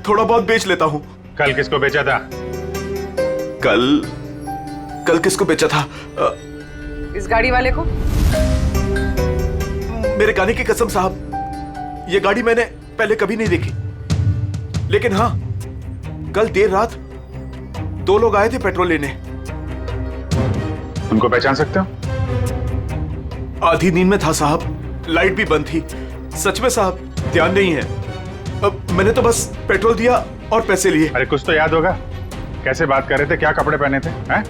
Speaker 18: थोड़ा बहुत बेच लेता हूँ।
Speaker 14: कल किसको बेचा था?
Speaker 18: कल किसको बेचा था?
Speaker 11: इस गाड़ी वाले को।
Speaker 18: मेरे गाने की कसम साहब, ये गाड़ी मैंने पहले कभी नहीं देखी। लेकिन हाँ, कल देर रात 2 लोग आए थे पेट्रोल लेने।
Speaker 14: उनको पहचान सकते हो?
Speaker 18: आधी नींद में था साहब, लाइट भी बंद थी। सच में साहब ध्यान नहीं है। अब मैंने तो बस पेट्रोल दिया और पैसे लिए।
Speaker 14: अरे कुछ तो याद होगा, कैसे बात कर रहे थे, क्या कपड़े पहने थे? हैं?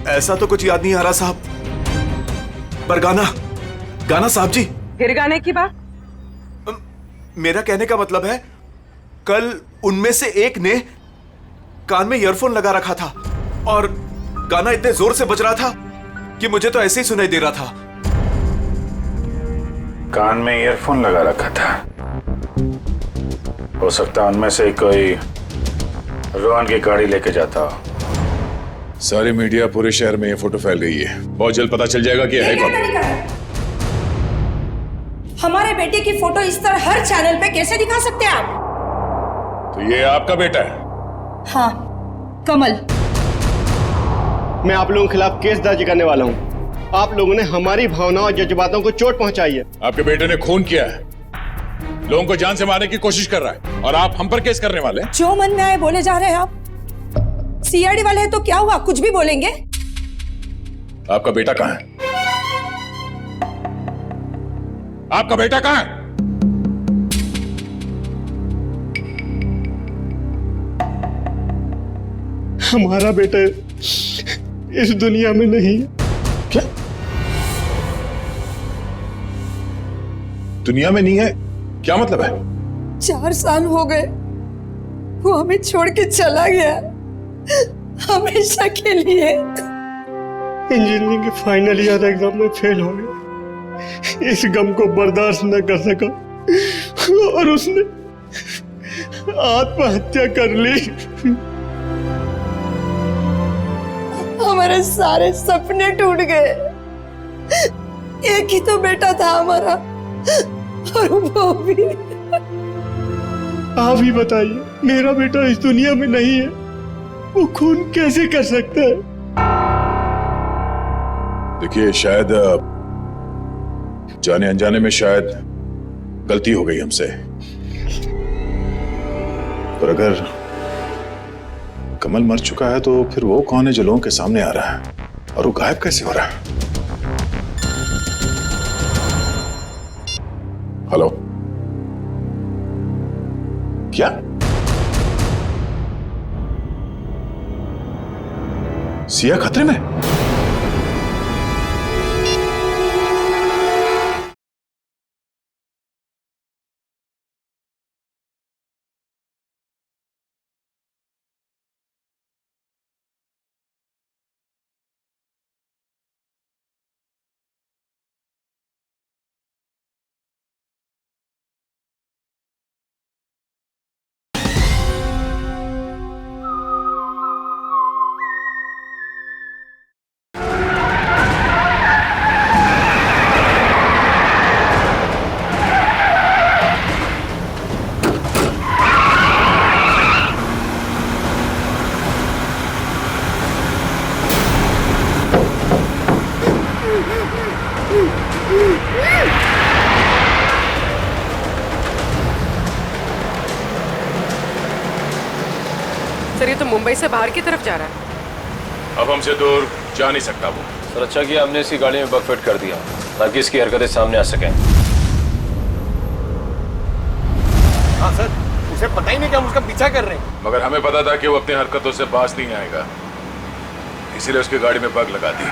Speaker 18: ऐसा तो कुछ याद नहीं आ रहा साहब, पर गाना साहब जी।
Speaker 11: फिर गाने की बात?
Speaker 18: मेरा कहने का मतलब है, कल उनमें से एक ने कान में ईयरफोन लगा रखा था और गाना इतने जोर से बज रहा था कि मुझे तो ऐसे ही सुनाई दे रहा था।
Speaker 14: कान में ईयरफोन लगा रखा था? हो सकता है उनमें से कोई रोहन की गाड़ी लेके जाता हो।
Speaker 10: सारी मीडिया पूरे शहर में ये फोटो फैल रही है। बहुत जल्द पता चल जाएगा कि है कौन।
Speaker 7: हमारे बेटे की फोटो इस तरह हर चैनल पे कैसे दिखा सकते हैं आप?
Speaker 10: तो ये आपका बेटा है?
Speaker 7: हाँ, कमल।
Speaker 19: मैं आप लोगों के खिलाफ केस दर्ज करने वाला हूँ। आप लोगों ने हमारी भावनाओं और जज्बातों को चोट पहुंचाई है।
Speaker 10: आपके बेटे ने खून किया है, लोगों को जान से मारने की कोशिश कर रहा है, और आप हम पर केस करने वाले हैं?
Speaker 7: जो मन में आए बोले जा रहे हैं आप। सीआईडी वाले हैं तो क्या हुआ, कुछ भी बोलेंगे।
Speaker 10: आपका बेटा कहाँ है? आपका बेटा कहाँ है?
Speaker 19: हमारा बेटा इस दुनिया में नहीं है।
Speaker 10: क्या दुनिया में नहीं है? क्या मतलब है?
Speaker 7: 4 साल हो गए, वो हमें छोड़ के चला गया, हमेशा के लिए।
Speaker 19: इंजीनियरिंग के फाइनल ईयर एग्जाम में फेल हो गया, इस गम को बर्दाश्त न कर सका और उसने आत्महत्या कर ली।
Speaker 7: हमारे सारे सपने टूट गए। एक ही तो बेटा था हमारा, और वो भी।
Speaker 19: आप ही बताइए, मेरा बेटा इस दुनिया में नहीं है, वो खून कैसे कर सकता है?
Speaker 10: देखिए, शायद जाने अनजाने में शायद गलती हो गई हमसे, पर अगर कमल मर चुका है तो फिर वो कौन है जो लोगों के सामने आ रहा है, और वो गायब कैसे हो रहा है? हेलो, क्या सिया खतरे में?
Speaker 11: सर, ये तो मुंबई से बाहर की तरफ जा रहा है।
Speaker 10: अब हमसे दूर जा नहीं सकता वो।
Speaker 12: सर, अच्छा किया हमने इसकी गाड़ी में बग फिट कर दिया ताकि इसकी हरकतें सामने आ सकें।
Speaker 19: हाँ सर, उसे पता ही नहीं कि हम उसका पीछा कर रहे हैं।
Speaker 10: मगर हमें पता था कि वो अपनी हरकतों से बाज नहीं आएगा, इसीलिए उसकी गाड़ी में बग लगा दी।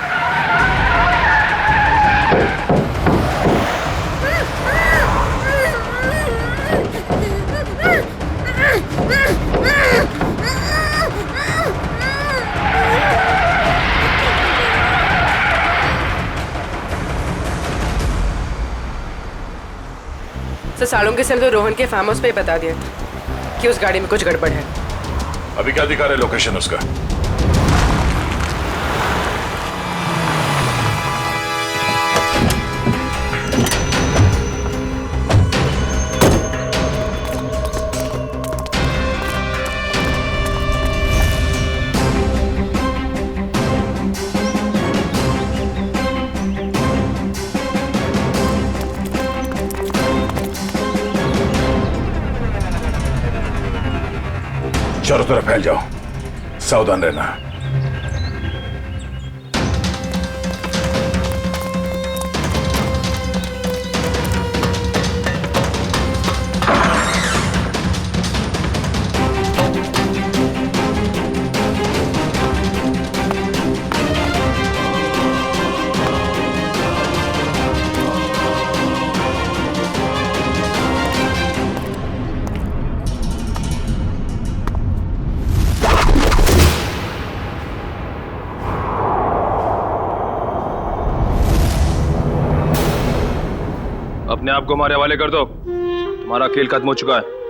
Speaker 11: सर, सालुंके से तो रोहन के फार्म हाउस पे ही बता दिया कि उस गाड़ी में कुछ गड़बड़ है।
Speaker 10: अभी क्या दिखा रहे लोकेशन उसका? चारों तरफ फैल जाओ, सावधान रहना।
Speaker 12: अपने आप को हमारे हवाले कर दो, तुम्हारा खेल खत्म हो चुका है।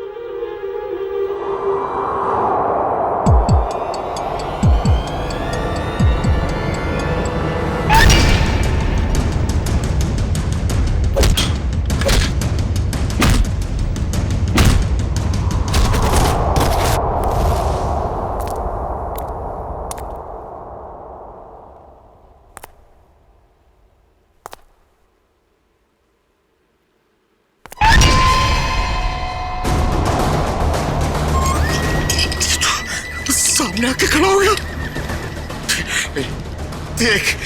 Speaker 6: सामने आके खड़ा हो गया। देख,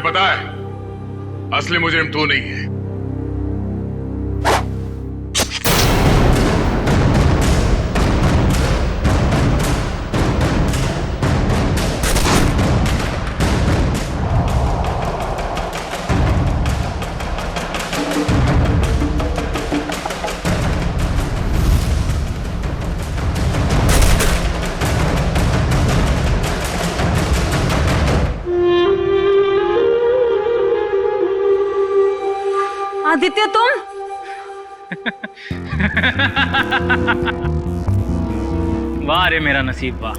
Speaker 10: पता है असली मुजरिम तू नहीं है।
Speaker 4: आदित्य तुम
Speaker 2: वाह रे मेरा नसीब वाह।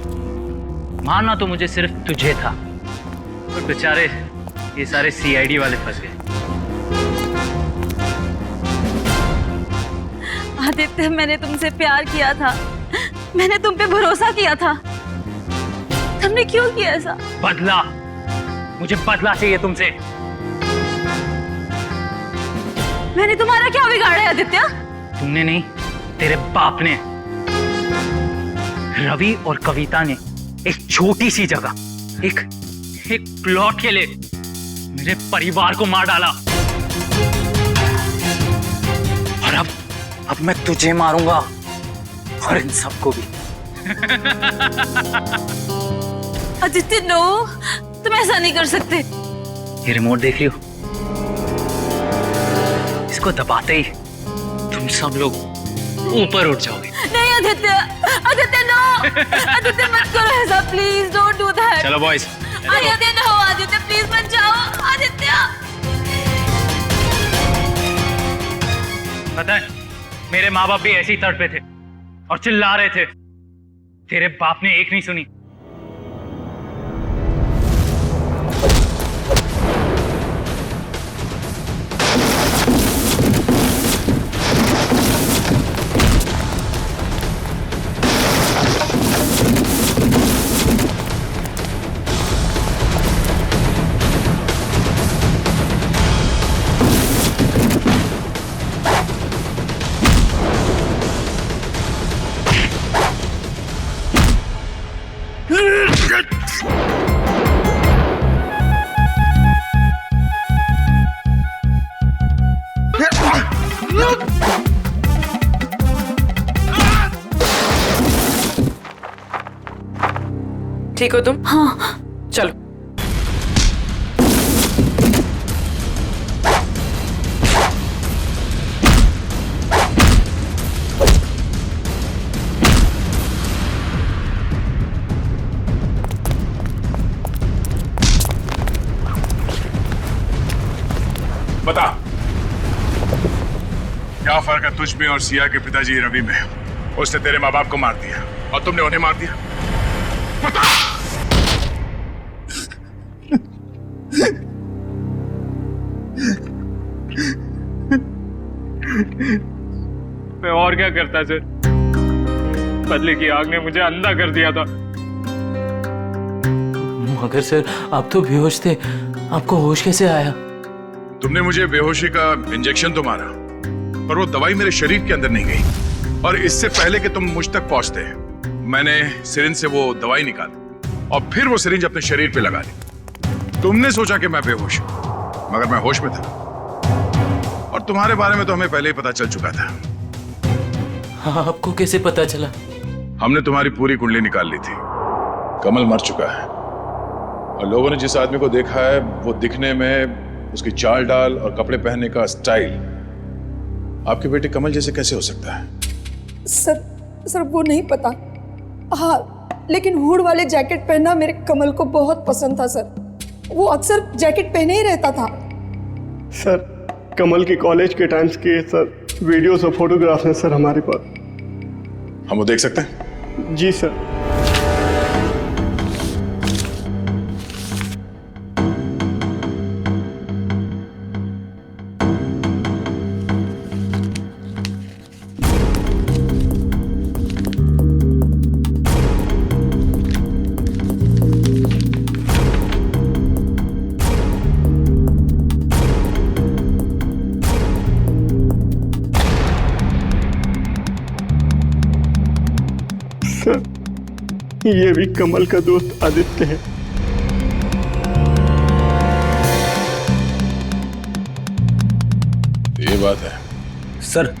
Speaker 2: मारना तो मुझे सिर्फ तुझे था, और बेचारे ये सारे सीआईडी वाले फंस गए।
Speaker 4: आदित्य मैंने तुमसे प्यार किया था, मैंने तुम पे भरोसा किया था, तुमने क्यों किया ऐसा?
Speaker 2: बदला, मुझे बदला चाहिए तुमसे।
Speaker 4: मैंने तुम्हारा क्या बिगाड़ा है आदित्य?
Speaker 2: तुमने नहीं, तेरे बाप ने। रवि और कविता ने एक छोटी सी जगह, एक प्लॉट के लिए मेरे परिवार को मार डाला, और अब मैं तुझे मारूंगा और इन सबको भी।
Speaker 4: आदित्य नो, तुम ऐसा नहीं कर सकते।
Speaker 2: ये रिमोट देख लियो, इसको दबाते ही तुम सब लोग ऊपर उठ जाओगे।
Speaker 4: नहीं आदित्य, आदित्य नो, आदित्य मत करो ऐसा, प्लीज डोंट डू दैट।
Speaker 2: चलो boys.
Speaker 4: Aditya no, Aditya please मत जाओ, आदित्य।
Speaker 2: पता है मेरे माँ बाप भी ऐसे ही तड़पे थे और चिल्ला रहे थे, तेरे बाप ने एक नहीं सुनी।
Speaker 11: ठीक हो तुम?
Speaker 4: हाँ।
Speaker 11: चलो।
Speaker 10: बता क्या फर्क है तुझ में और सिया के पिताजी रवि में? उसने तेरे माँ बाप को मार दिया और तुमने उन्हें मार दिया। बता।
Speaker 2: मैं और क्या करता सर, बदले की आग ने मुझे अंधा कर दिया था।
Speaker 13: मगर सर आप तो बेहोश थे, आपको होश कैसे आया?
Speaker 10: तुमने मुझे बेहोशी का इंजेक्शन तो मारा, पर वो दवाई मेरे शरीर के अंदर नहीं गई, और इससे पहले कि तुम मुझ तक पहुंचते मैंने सिरिंज से वो दवाई निकाली और फिर वो सिरिंज अपने शरीर पे लगा ली। तुमने सोचा कि मैं बेहोश हूं, मगर मैं होश में था, और तुम्हारे बारे में तो हमें पहले ही पता चल चुका था।
Speaker 13: हाँ, आपको कैसे पता चला?
Speaker 10: हमने तुम्हारी पूरी कुंडली निकाल ली थी। कमल मर चुका है, और लोगों ने जिस आदमी को देखा है वो दिखने में, उसकी चाल डाल और कपड़े पहनने का स्टाइल आपके बेटे कमल जैसे कैसे हो सकता है?
Speaker 7: सर वो नहीं पता। हाँ, लेकिन हुड वाले जैकेट पहनना मेरे कमल को बहुत पसंद था सर। वो अक्सर जैकेट पहने ही रहता था।
Speaker 19: सर कमल के कॉलेज के टाइम्स के सर वीडियोस और फोटोग्राफ्स हैं सर हमारे पास।
Speaker 10: हम वो देख सकते हैं?
Speaker 19: जी सर। ये भी कमल का दोस्त आदित्य है।
Speaker 10: ये बात है?
Speaker 20: सर,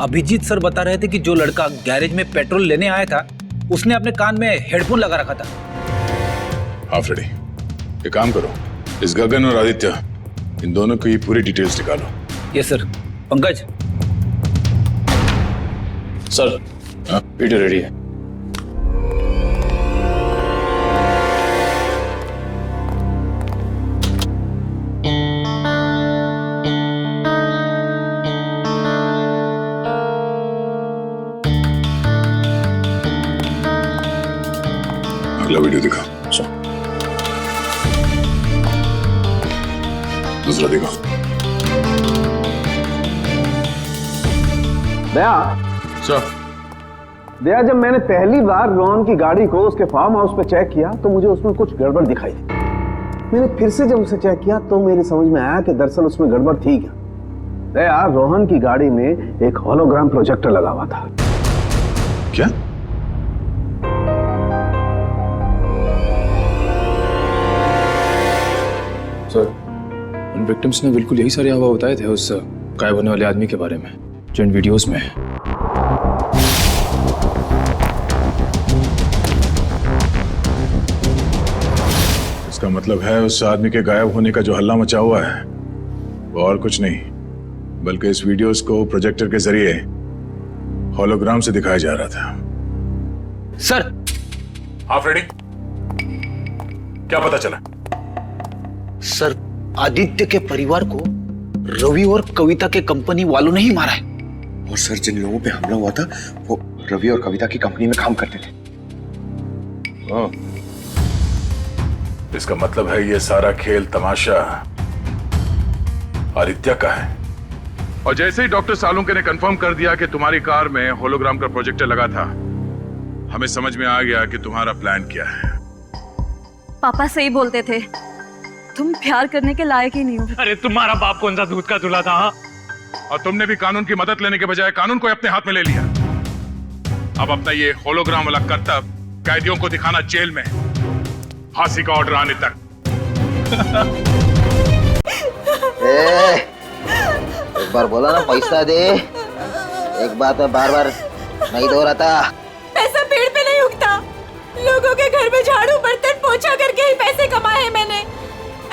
Speaker 20: अभिजीत सर बता रहे थे कि जो लड़का गैरेज में पेट्रोल लेने आया था उसने अपने कान में हेडफोन लगा रखा था।
Speaker 10: हाँ फ्रेडी, एक काम करो, इस गगन और आदित्य इन दोनों की पूरी डिटेल्स निकालो।
Speaker 20: Yes sir. Pankaj.
Speaker 3: Sir, video ready है।
Speaker 10: अगला वीडियो दिखा। दूसरा दिखा।
Speaker 15: दया
Speaker 10: सर,
Speaker 15: दया, जब मैंने पहली बार रोहन की गाड़ी को उसके फार्म हाउस पे चेक किया तो मुझे उसमें कुछ गड़बड़ दिखाई दी। मैंने फिर से जब उसे चेक किया तो मेरी समझ में आया कि दरअसल उसमें गड़बड़ थी क्या। दया, रोहन की गाड़ी में एक होलोग्राम प्रोजेक्टर लगा हुआ था।
Speaker 10: क्या?
Speaker 3: सर, उन विक्टिम्स ने बिल्कुल यही सारे हवा बताए थे उस गायब होने वाले आदमी के बारे में जो इन वीडियोस में है।
Speaker 10: इसका मतलब है उस आदमी के गायब होने का जो हल्ला मचा हुआ है वो और कुछ नहीं बल्कि इस वीडियोस को प्रोजेक्टर के जरिए होलोग्राम से दिखाया जा रहा था।
Speaker 20: सर।
Speaker 10: हाँ फ्रेडी, क्या पता चला?
Speaker 20: सर, आदित्य के परिवार को रवि और कविता के कंपनी वालों ने ही मारा है।
Speaker 6: और सर, जिन लोगों पे हमला हुआ था वो रवि और कविता की कंपनी में काम करते थे।
Speaker 10: इसका मतलब है ये सारा खेल तमाशा आदित्य का है। और जैसे ही डॉक्टर सालुंके ने कंफर्म कर दिया कि तुम्हारी कार में होलोग्राम का प्रोजेक्टर लगा था, हमें समझ में आ गया कि तुम्हारा प्लान क्या है।
Speaker 4: पापा सही बोलते थे, तुम प्यार करने के लायक ही नहीं हो।
Speaker 14: अरे तुम्हारा बाप कौन सा दूध का दूल्हा था?
Speaker 10: और तुमने भी कानून की मदद लेने के बजाय कानून को अपने हाथ में ले लिया। अब अपना ये होलोग्राम वाला करतब कैदियों को दिखाना जेल में, फांसी का ऑर्डर आने तक।
Speaker 21: एक बार बोला ना पैसा दे, एक बात है बार बार नहीं दोहराता।
Speaker 4: पैसा पेड़ पे नहीं उगता। लोगों के घर में झाड़ू बर्तन पोछा करके ही पैसे कमाए हैं मैंने।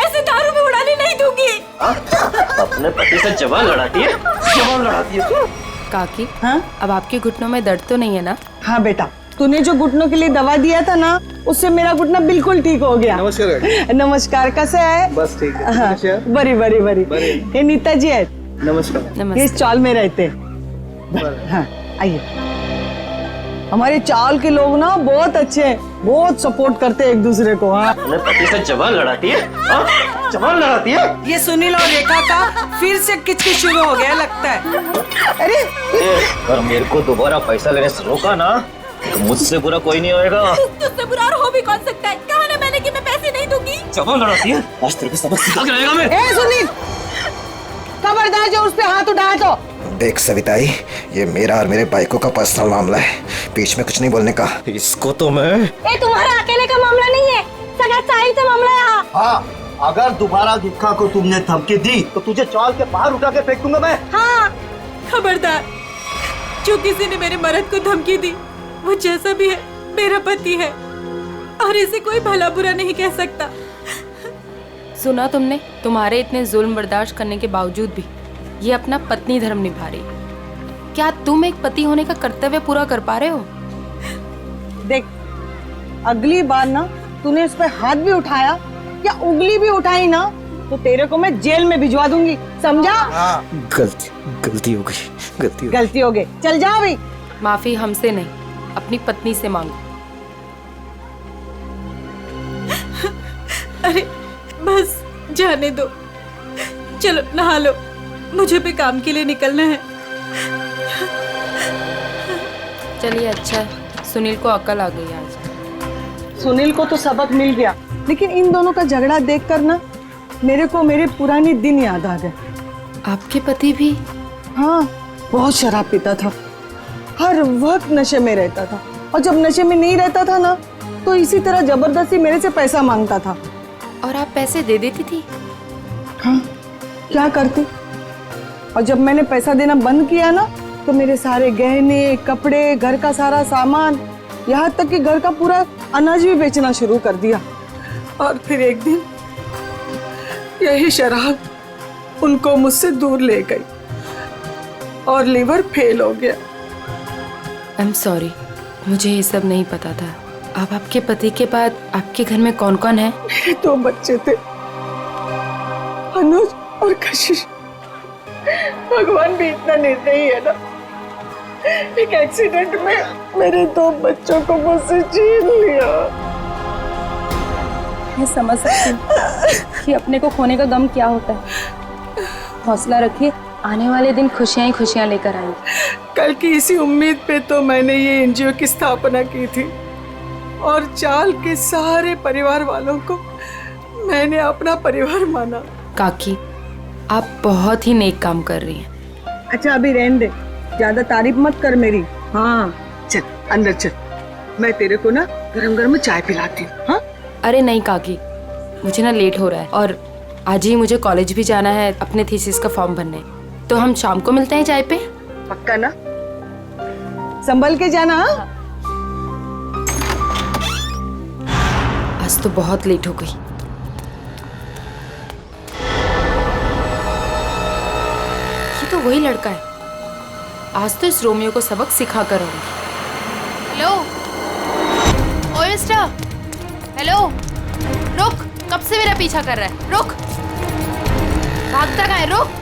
Speaker 4: ऐसे दारू में उड़ाने नहीं दूंगी।
Speaker 21: अपने पति से जवान लड़ाती है, जवान लड़ाती है तू।
Speaker 11: काकी, हाँ? अब आपके घुटनों में दर्द तो नहीं है ना?
Speaker 7: हाँ बेटा, तूने जो घुटनों के लिए दवा दिया था ना, उससे मेरा घुटना बिल्कुल ठीक हो गया।
Speaker 16: नमस्कार।
Speaker 7: नमस्कार, कैसे है?
Speaker 16: बस ठीक है।
Speaker 7: हाँ, बड़ी बड़ी बड़ी। ये नीता जी है।
Speaker 16: नमस्कार।
Speaker 7: ये इस चाल में रहते। हाँ, आइए। हमारे चाल के लोग ना बहुत अच्छे हैं, बहुत सपोर्ट करते हैं एक दूसरे को। हाँ,
Speaker 21: पति से जवान लड़ाती है, जवान लड़ाती है।
Speaker 7: ये सुनील और रेखा का फिर से किचकिच शुरू हो गया लगता है। अरे
Speaker 21: अगर मेरे को दोबारा पैसा लेने से रोका ना तो मुझसे बुरा कोई नहीं होएगा।
Speaker 4: तुझसे बुरा और हो भी कौन सकता है? कहा ना मैंने कि मैं पैसे नहीं दूंगी।
Speaker 21: जवान लड़ाती है, आज तेरे को सबक सिखा के रहेगा मैं।
Speaker 7: ए सुनील, खबरदार जो उस पे हाथ उठाया तो।
Speaker 21: देख सविताई, ये मेरा और मेरे बाइकों का पर्सनल मामला है, बीच में कुछ नहीं बोलने का। इसको तो मैं
Speaker 4: ये तुम्हारा अकेले का मामला नहीं है, सगा साहिल से मामला है।
Speaker 21: हाँ, अगर दोबारा दुखा को तुमने धमकी दी तो तुझे चाल के बाहर उठा के फेंक दूंगा मैं।
Speaker 4: हाँ, खबरदार, जो किसी ने मेरे मर्द को धमकी दी वो जैसा भी है मेरा पति है और इसे कोई भला बुरा नहीं कह सकता।
Speaker 11: सुना तुमने? तुम्हारे इतने जुल्म बर्दाश्त करने के बावजूद भी ये अपना पत्नी धर्म निभा रही। क्या तुम एक पति होने का कर्तव्य पूरा कर पा रहे हो?
Speaker 7: देख, अगली बार ना तूने इस पे हाथ भी उठाया या उंगली भी उठाई ना तो तेरे को मैं जेल में भिजवा दूंगी, समझा?
Speaker 21: गलती हो गई,
Speaker 7: गलती हो गई। चल जा अभी।
Speaker 11: माफी हमसे नहीं, अपनी पत्नी से मांगो।
Speaker 4: अरे बस जाने दो, चलो नहा लो, मुझे भी काम के लिए निकलना है।
Speaker 11: चलिए, अच्छा है, सुनील को अकल आ गई आज।
Speaker 7: सुनील को तो सबक मिल गया, लेकिन इन दोनों का झगड़ा देखकर ना मेरे को मेरे पुराने दिन याद आ गए।
Speaker 11: आपके पति भी?
Speaker 7: हाँ, बहुत शराब पीता था, हर वक्त नशे में रहता था, और जब नशे में नहीं रहता था ना तो इसी तरह जबरदस्ती मेरे से पैसा मांगता था।
Speaker 11: और आप पैसे दे देती थी?
Speaker 7: हाँ, क्या करती? और जब मैंने पैसा देना बंद किया ना तो मेरे सारे गहने, कपड़े, घर का सारा सामान, यहाँ तक कि घर का पूरा अनाज भी बेचना शुरू कर दिया। और फिर एक दिन यही शराब उनको मुझसे दूर ले गई और लिवर फेल हो गया।
Speaker 11: आई एम सॉरी, मुझे ये सब नहीं पता था। अब आपके पति के बाद आपके घर में कौन कौन है?
Speaker 7: मेरे 2 बच्चे थे, अनुज और कशिश। भगवान भी इतना निर्दयी है ना, एक एक्सीडेंट में मेरे 2 बच्चों को मुझसे छीन लिया।
Speaker 11: मैं समझ सकती हूँ कि अपने को खोने का गम क्या होता है। हौसला रखिए, आने वाले दिन खुशियां ही खुशियां लेकर आएंगे।
Speaker 7: कल की इसी उम्मीद पे तो मैंने ये एनजीओ की स्थापना की थी और चाल के सारे परिवार वालों को मैंने अपना परिवार माना।
Speaker 11: काकी, आप बहुत ही नेक काम कर रही हैं।
Speaker 7: अच्छा अभी रहने दे, ज्यादा तारीफ मत कर मेरी। हाँ चल अंदर चल, मैं तेरे को ना गरम गरम चाय पिलाती हूँ। हाँ?
Speaker 11: अरे नहीं काकी, मुझे ना लेट हो रहा है और आज ही मुझे कॉलेज भी जाना है अपने थीसिस का फॉर्म भरने। तो हम शाम को मिलते हैं चाय पे।
Speaker 7: पक्का ना? संभल के जाना।
Speaker 11: आज तो बहुत लेट हो गई। ये तो वही लड़का है, आज तो इस रोमियो को सबक सिखा कर आऊंगी।
Speaker 8: हेलो ओएस्टा, हेलो रुक, कब से मेरा पीछा कर रहा है? रुक, भागता कहाँ है? रुक।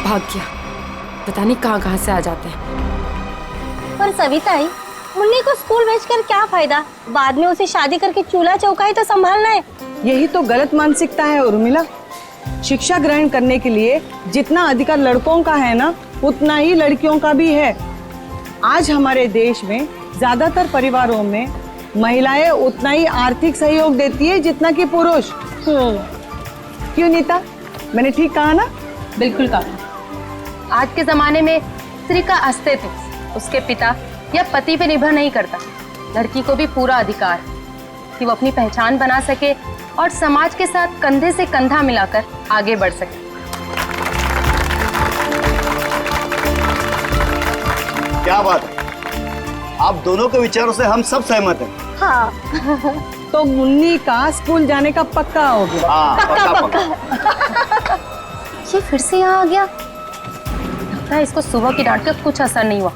Speaker 11: भाग गया, पता नहीं कहाँ कहाँ से आ जाते हैं।
Speaker 22: पर सविताई, मुन्नी को स्कूल भेजकर क्या फायदा? बाद में उसे शादी करके चूल्हा चौका ही तो संभालना है।
Speaker 7: यही तो गलत मानसिकता है उर्मिला। शिक्षा ग्रहण करने के लिए जितना अधिकार लड़कों का है ना, उतना ही लड़कियों का भी है। आज हमारे देश में ज्यादातर परिवारों में महिलाएं उतना ही आर्थिक सहयोग देती है जितना कि पुरुष। क्यों नीता, मैंने ठीक कहा ना?
Speaker 11: बिल्कुल कहा। आज के जमाने में स्त्री का अस्तित्व उसके पिता या पति पे निर्भर नहीं करता। लड़की को भी पूरा अधिकार कि वो अपनी पहचान बना सके और समाज के साथ कंधे से कंधा मिलाकर आगे बढ़ सके।
Speaker 23: क्या बात है, आप दोनों के विचारों से हम सब सहमत हैं।
Speaker 7: हाँ तो मुन्नी का स्कूल जाने का पक्का हो गया।
Speaker 23: हाँ,
Speaker 22: पक्का। ये फिर से यहाँ आ गया।
Speaker 11: लगता है इसको सुबह की डांट का कुछ असर नहीं हुआ।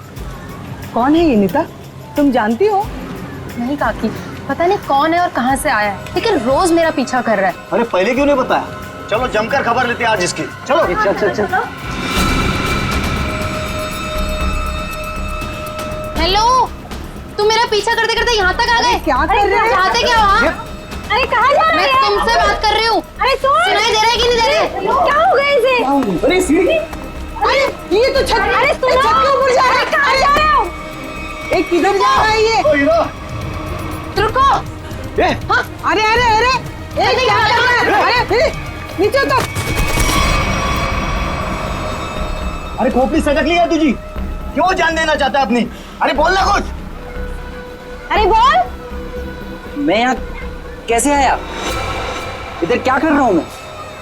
Speaker 7: कौन है ये नीता, तुम जानती हो?
Speaker 11: नहीं काकी, पता नहीं कौन है और कहाँ से आया है, लेकिन रोज मेरा पीछा कर रहा है।
Speaker 23: अरे पहले क्यों नहीं बताया? चलो जमकर खबर लेते हैं आज इसकी। चलो चल चल चल।
Speaker 8: हेलो, तुम मेरा पीछा करते करते यहाँ तक आ गए?
Speaker 7: क्या कर रहे हैं?
Speaker 8: चाहते क्या हो?
Speaker 22: अरे कहाँ जा रहे हैं?
Speaker 8: मैं तुमसे बात कर रही हूँ।
Speaker 22: अरे
Speaker 8: सुनाई दे रहा है कि नहीं दे रहा?
Speaker 22: क्या हो गया इसे?
Speaker 23: अरे सीढ़ी,
Speaker 7: अरे ये तो छत,
Speaker 22: अरे
Speaker 7: छत के ऊपर जा रहा है।
Speaker 22: कहाँ जा रहे हो?
Speaker 7: एक किधर जा रहा है ये?
Speaker 8: रुको।
Speaker 7: हाँ, अरे अरे अरे एक क्या कर रहा है? अरे नीचे उतर।
Speaker 23: अरे खोपड़ी सटक लिया तुझी, क्यों जान देना चाहता है अपनी? अरे बोल ना कुछ।
Speaker 22: अरे बोल।
Speaker 24: मैं यहाँ कैसे आया? इधर क्या कर रहा हूँ मैं?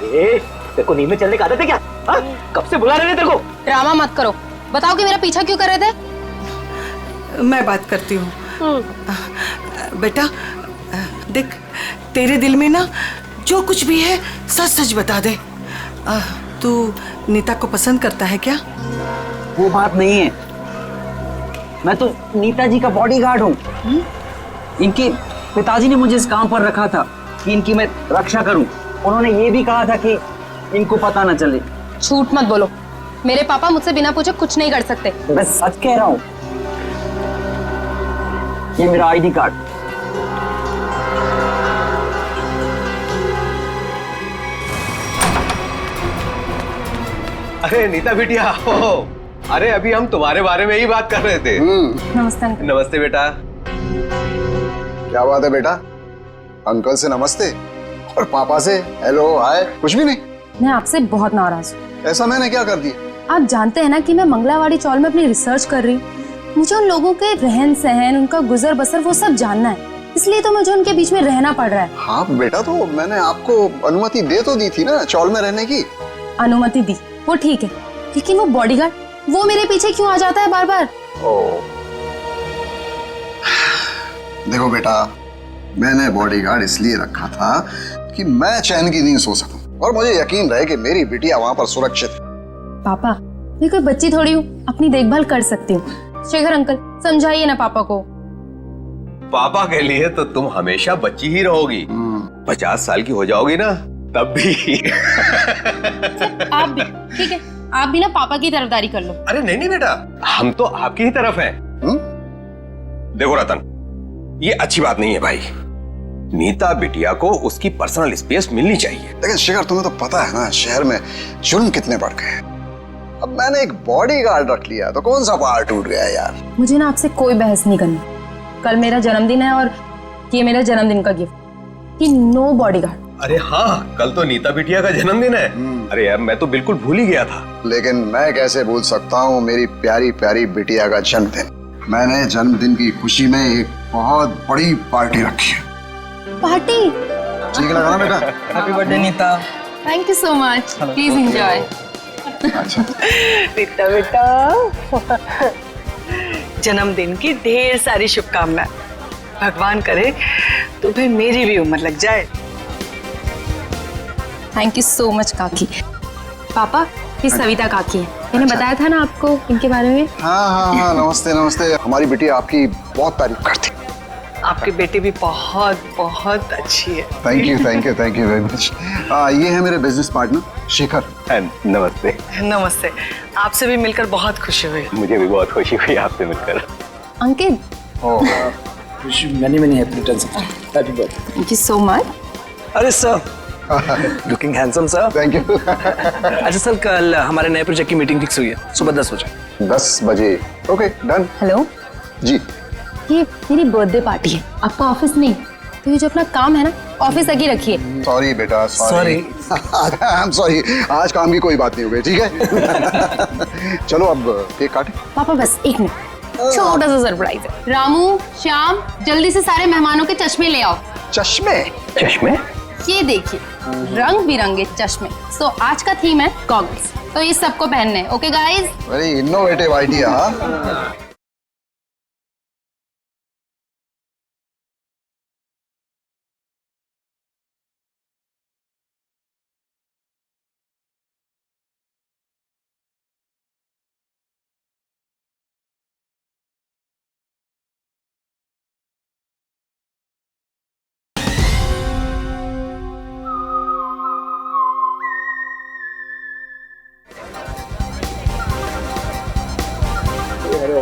Speaker 24: तेरे को नींद में चलने की आदत है क्या? हाँ? कब से बुला रहे थे तेरे को?
Speaker 8: ड्रामा मत करो, बताओ कि मेरा पीछा क्यों कर रहे थे?
Speaker 7: मैं बात करती हूँ। बेटा देख, तेरे दिल में ना जो कुछ भी है सच सच बता दे। तू नीता को पसंद करता है क्या?
Speaker 24: वो बात नहीं है, मैं तो नीता जी का बॉडीगार्ड हूँ। इनके पिताजी ने मुझे इस काम पर रखा था कि इनकी मैं रक्षा करूं। उन्होंने ये भी कहा था कि इनको पता न चले।
Speaker 8: झूठ मत बोलो, मेरे पापा मुझसे बिना पूछे कुछ नहीं कर सकते।
Speaker 24: मैं सच कह रहा हूं, ये मेरा आईडी कार्ड।
Speaker 25: अरे नीता बिटिया, अरे अभी हम तुम्हारे बारे में ही बात कर रहे थे।
Speaker 11: नमस्ते।
Speaker 25: नमस्ते बेटा।
Speaker 26: क्या बात है बेटा, अंकल से नमस्ते और पापा से हेलो हाय कुछ भी नहीं?
Speaker 11: मैं आपसे बहुत नाराज हूँ।
Speaker 26: ऐसा मैंने क्या कर दिया?
Speaker 11: आप जानते हैं ना कि मैं मंगलावाड़ी चौल में अपनी रिसर्च कर रही हूँ। मुझे उन लोगों के रहन सहन, उनका गुजर बसर, वो सब जानना है। इसलिए तो मुझे उनके बीच में रहना पड़ रहा है।
Speaker 26: हाँ बेटा, तो मैंने आपको अनुमति दे तो दी थी ना चौल में रहने की।
Speaker 11: अनुमति दी, वो ठीक है, लेकिन वो बॉडीगार्ड, वो मेरे पीछे क्यों आ जाता है बार बार?
Speaker 26: देखो बेटा, मैंने बॉडीगार्ड इसलिए रखा था कि मैं चैन की नींद सो सकूं और मुझे यकीन रहे कि मेरी बिटिया वहां पर सुरक्षित है।
Speaker 11: पापा, मैं कोई बच्ची थोड़ी हूँ, अपनी देखभाल कर सकती हूँ। शेखर अंकल, समझाइए ना पापा को।
Speaker 25: पापा के लिए तो तुम हमेशा बच्ची ही रहोगी। 50 साल की हो जाओगी ना तब भी।
Speaker 11: आप भी, ठीक है, आप भी ना पापा की तरफदारी कर लो।
Speaker 25: अरे नहीं नहीं बेटा, हम तो आपकी ही तरफ हैं। देखो रतन, ये अच्छी बात नहीं है भाई। नीता बिटिया को उसकी पर्सनल स्पेस मिलनी चाहिए।
Speaker 26: लेकिन शेखर, तुम्हें तो पता है ना शहर में जुर्म कितने बढ़ गए। अब मैंने एक बॉडीगार्ड रख लिया तो कौन सा पहाड़ टूट गया यार।
Speaker 11: मुझे ना आपसे कोई बहस नहीं करनी। कल मेरा जन्मदिन है और ये मेरा जन्मदिन का गिफ्ट कि नो बॉडीगार्ड।
Speaker 25: अरे हाँ, कल तो नीता बिटिया का जन्मदिन है। अरे यार, मैं तो बिल्कुल भूल ही गया था।
Speaker 26: लेकिन मैं कैसे भूल सकता हूँ मेरी प्यारी प्यारी बिटिया का जन्मदिन। मैंने जन्मदिन की खुशी में एक बहुत बड़ी पार्टी रखी है।
Speaker 11: पार्टी?
Speaker 26: ठीक लगा ना बेटा?
Speaker 24: Happy birthday Nita.
Speaker 11: Thank you so much, please enjoy.
Speaker 7: Nita बेटा, जन्मदिन की ढेर सारी शुभकामनाएं। भगवान करे तुम्हें मेरी भी उम्र लग जाए।
Speaker 11: थैंक यू सो मच काकी। पापा, ये सविता काकी है, मैंने बताया था ना आपको इनके बारे में।
Speaker 26: हाँ, नमस्ते नमस्ते। हमारी बिटिया आपकी बहुत तारीफ करती।
Speaker 7: आपकी बेटी भी बहुत बहुत अच्छी है।
Speaker 26: Thank you very much. ये है मेरे बिजनेस पार्टनर शेखर।
Speaker 25: नमस्ते।
Speaker 7: नमस्ते, आपसे भी मिलकर बहुत खुशी हुई।
Speaker 25: मुझे भी बहुत खुशी हुई आपसे मिलकर।
Speaker 11: Ankit,
Speaker 24: many happy returns of happy birthday.
Speaker 11: Thank you so much.
Speaker 24: अरे sir, looking handsome sir.
Speaker 26: Thank you.
Speaker 24: अच्छा सर, कल हमारे नए प्रोजेक्ट की मीटिंग फिक्स हुई है सुबह 10 बजे।
Speaker 26: 10 बजे, ओके डन।
Speaker 11: हेलो
Speaker 26: जी,
Speaker 11: ये मेरी बर्थडे पार्टी है, आपका ऑफिस नहीं। तो ये जो अपना काम है ना, ऑफिस तक ही रखिए।
Speaker 26: सॉरी बेटा, सॉरी। आई एम सॉरी, आज काम की कोई बात नहीं हो गई, ठीक है। चलो अब केक काटे।
Speaker 11: पापा बस एक मिनट, छोटा सा सरप्राइज है। रामू, श्याम, जल्दी से सारे मेहमानों के चश्मे ले आओ।
Speaker 26: चश्मे?
Speaker 25: चश्मे?
Speaker 11: ये देखिए, रंग बिरंगे चश्मे। सो आज का थीम है गॉगल्स, तो ये सबको पहनने हैं। Okay guys?
Speaker 26: Very innovative idea.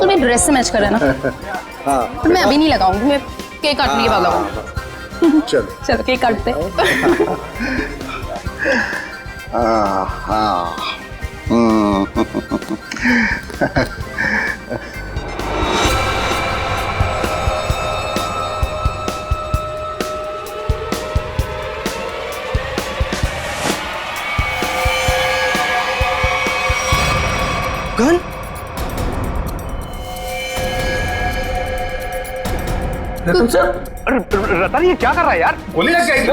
Speaker 11: तुम्हें ड्रेस से मैच कर रहा है ना?
Speaker 26: हाँ,
Speaker 11: तो मैं अभी नहीं लगाऊंगी, मैं केक काटने के बाद लगाऊंगी।
Speaker 26: चलो
Speaker 11: चलो केक काटते हैं।
Speaker 26: हाँ।
Speaker 24: गन?
Speaker 25: रतन सर, रतन ये क्या कर रहा है यार? गोली लग जाएगी।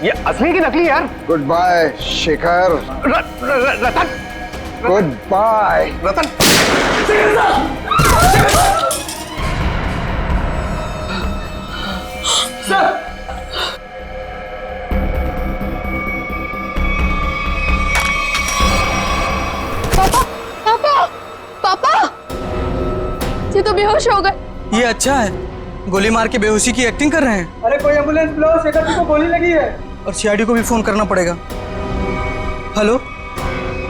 Speaker 25: ये असली की नकली यार?
Speaker 26: Good bye Shekhar.
Speaker 25: Ratan,
Speaker 26: good bye
Speaker 25: Ratan. Sir,
Speaker 11: पापा, ये तो बेहोश हो गए।
Speaker 24: ये अच्छा है, गोली मार के बेहोशी की एक्टिंग कर रहे हैं। अरे कोई एम्बुलेंस बुलाओ, शेखर जी को गोली लगी है। और सीआईडी को भी फोन करना पड़ेगा। Hello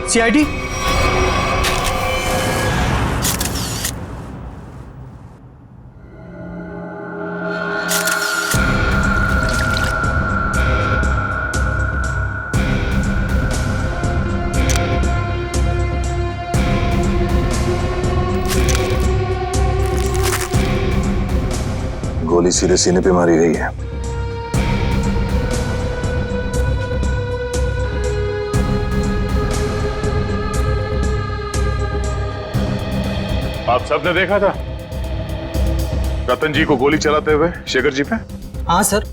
Speaker 24: CID?
Speaker 10: गोली सीधे सीने पे मारी गई है।
Speaker 1: आप सबने देखा था?
Speaker 10: रतन जी को गोली चलाते हुए शेखर जी पे?
Speaker 23: हाँ सर,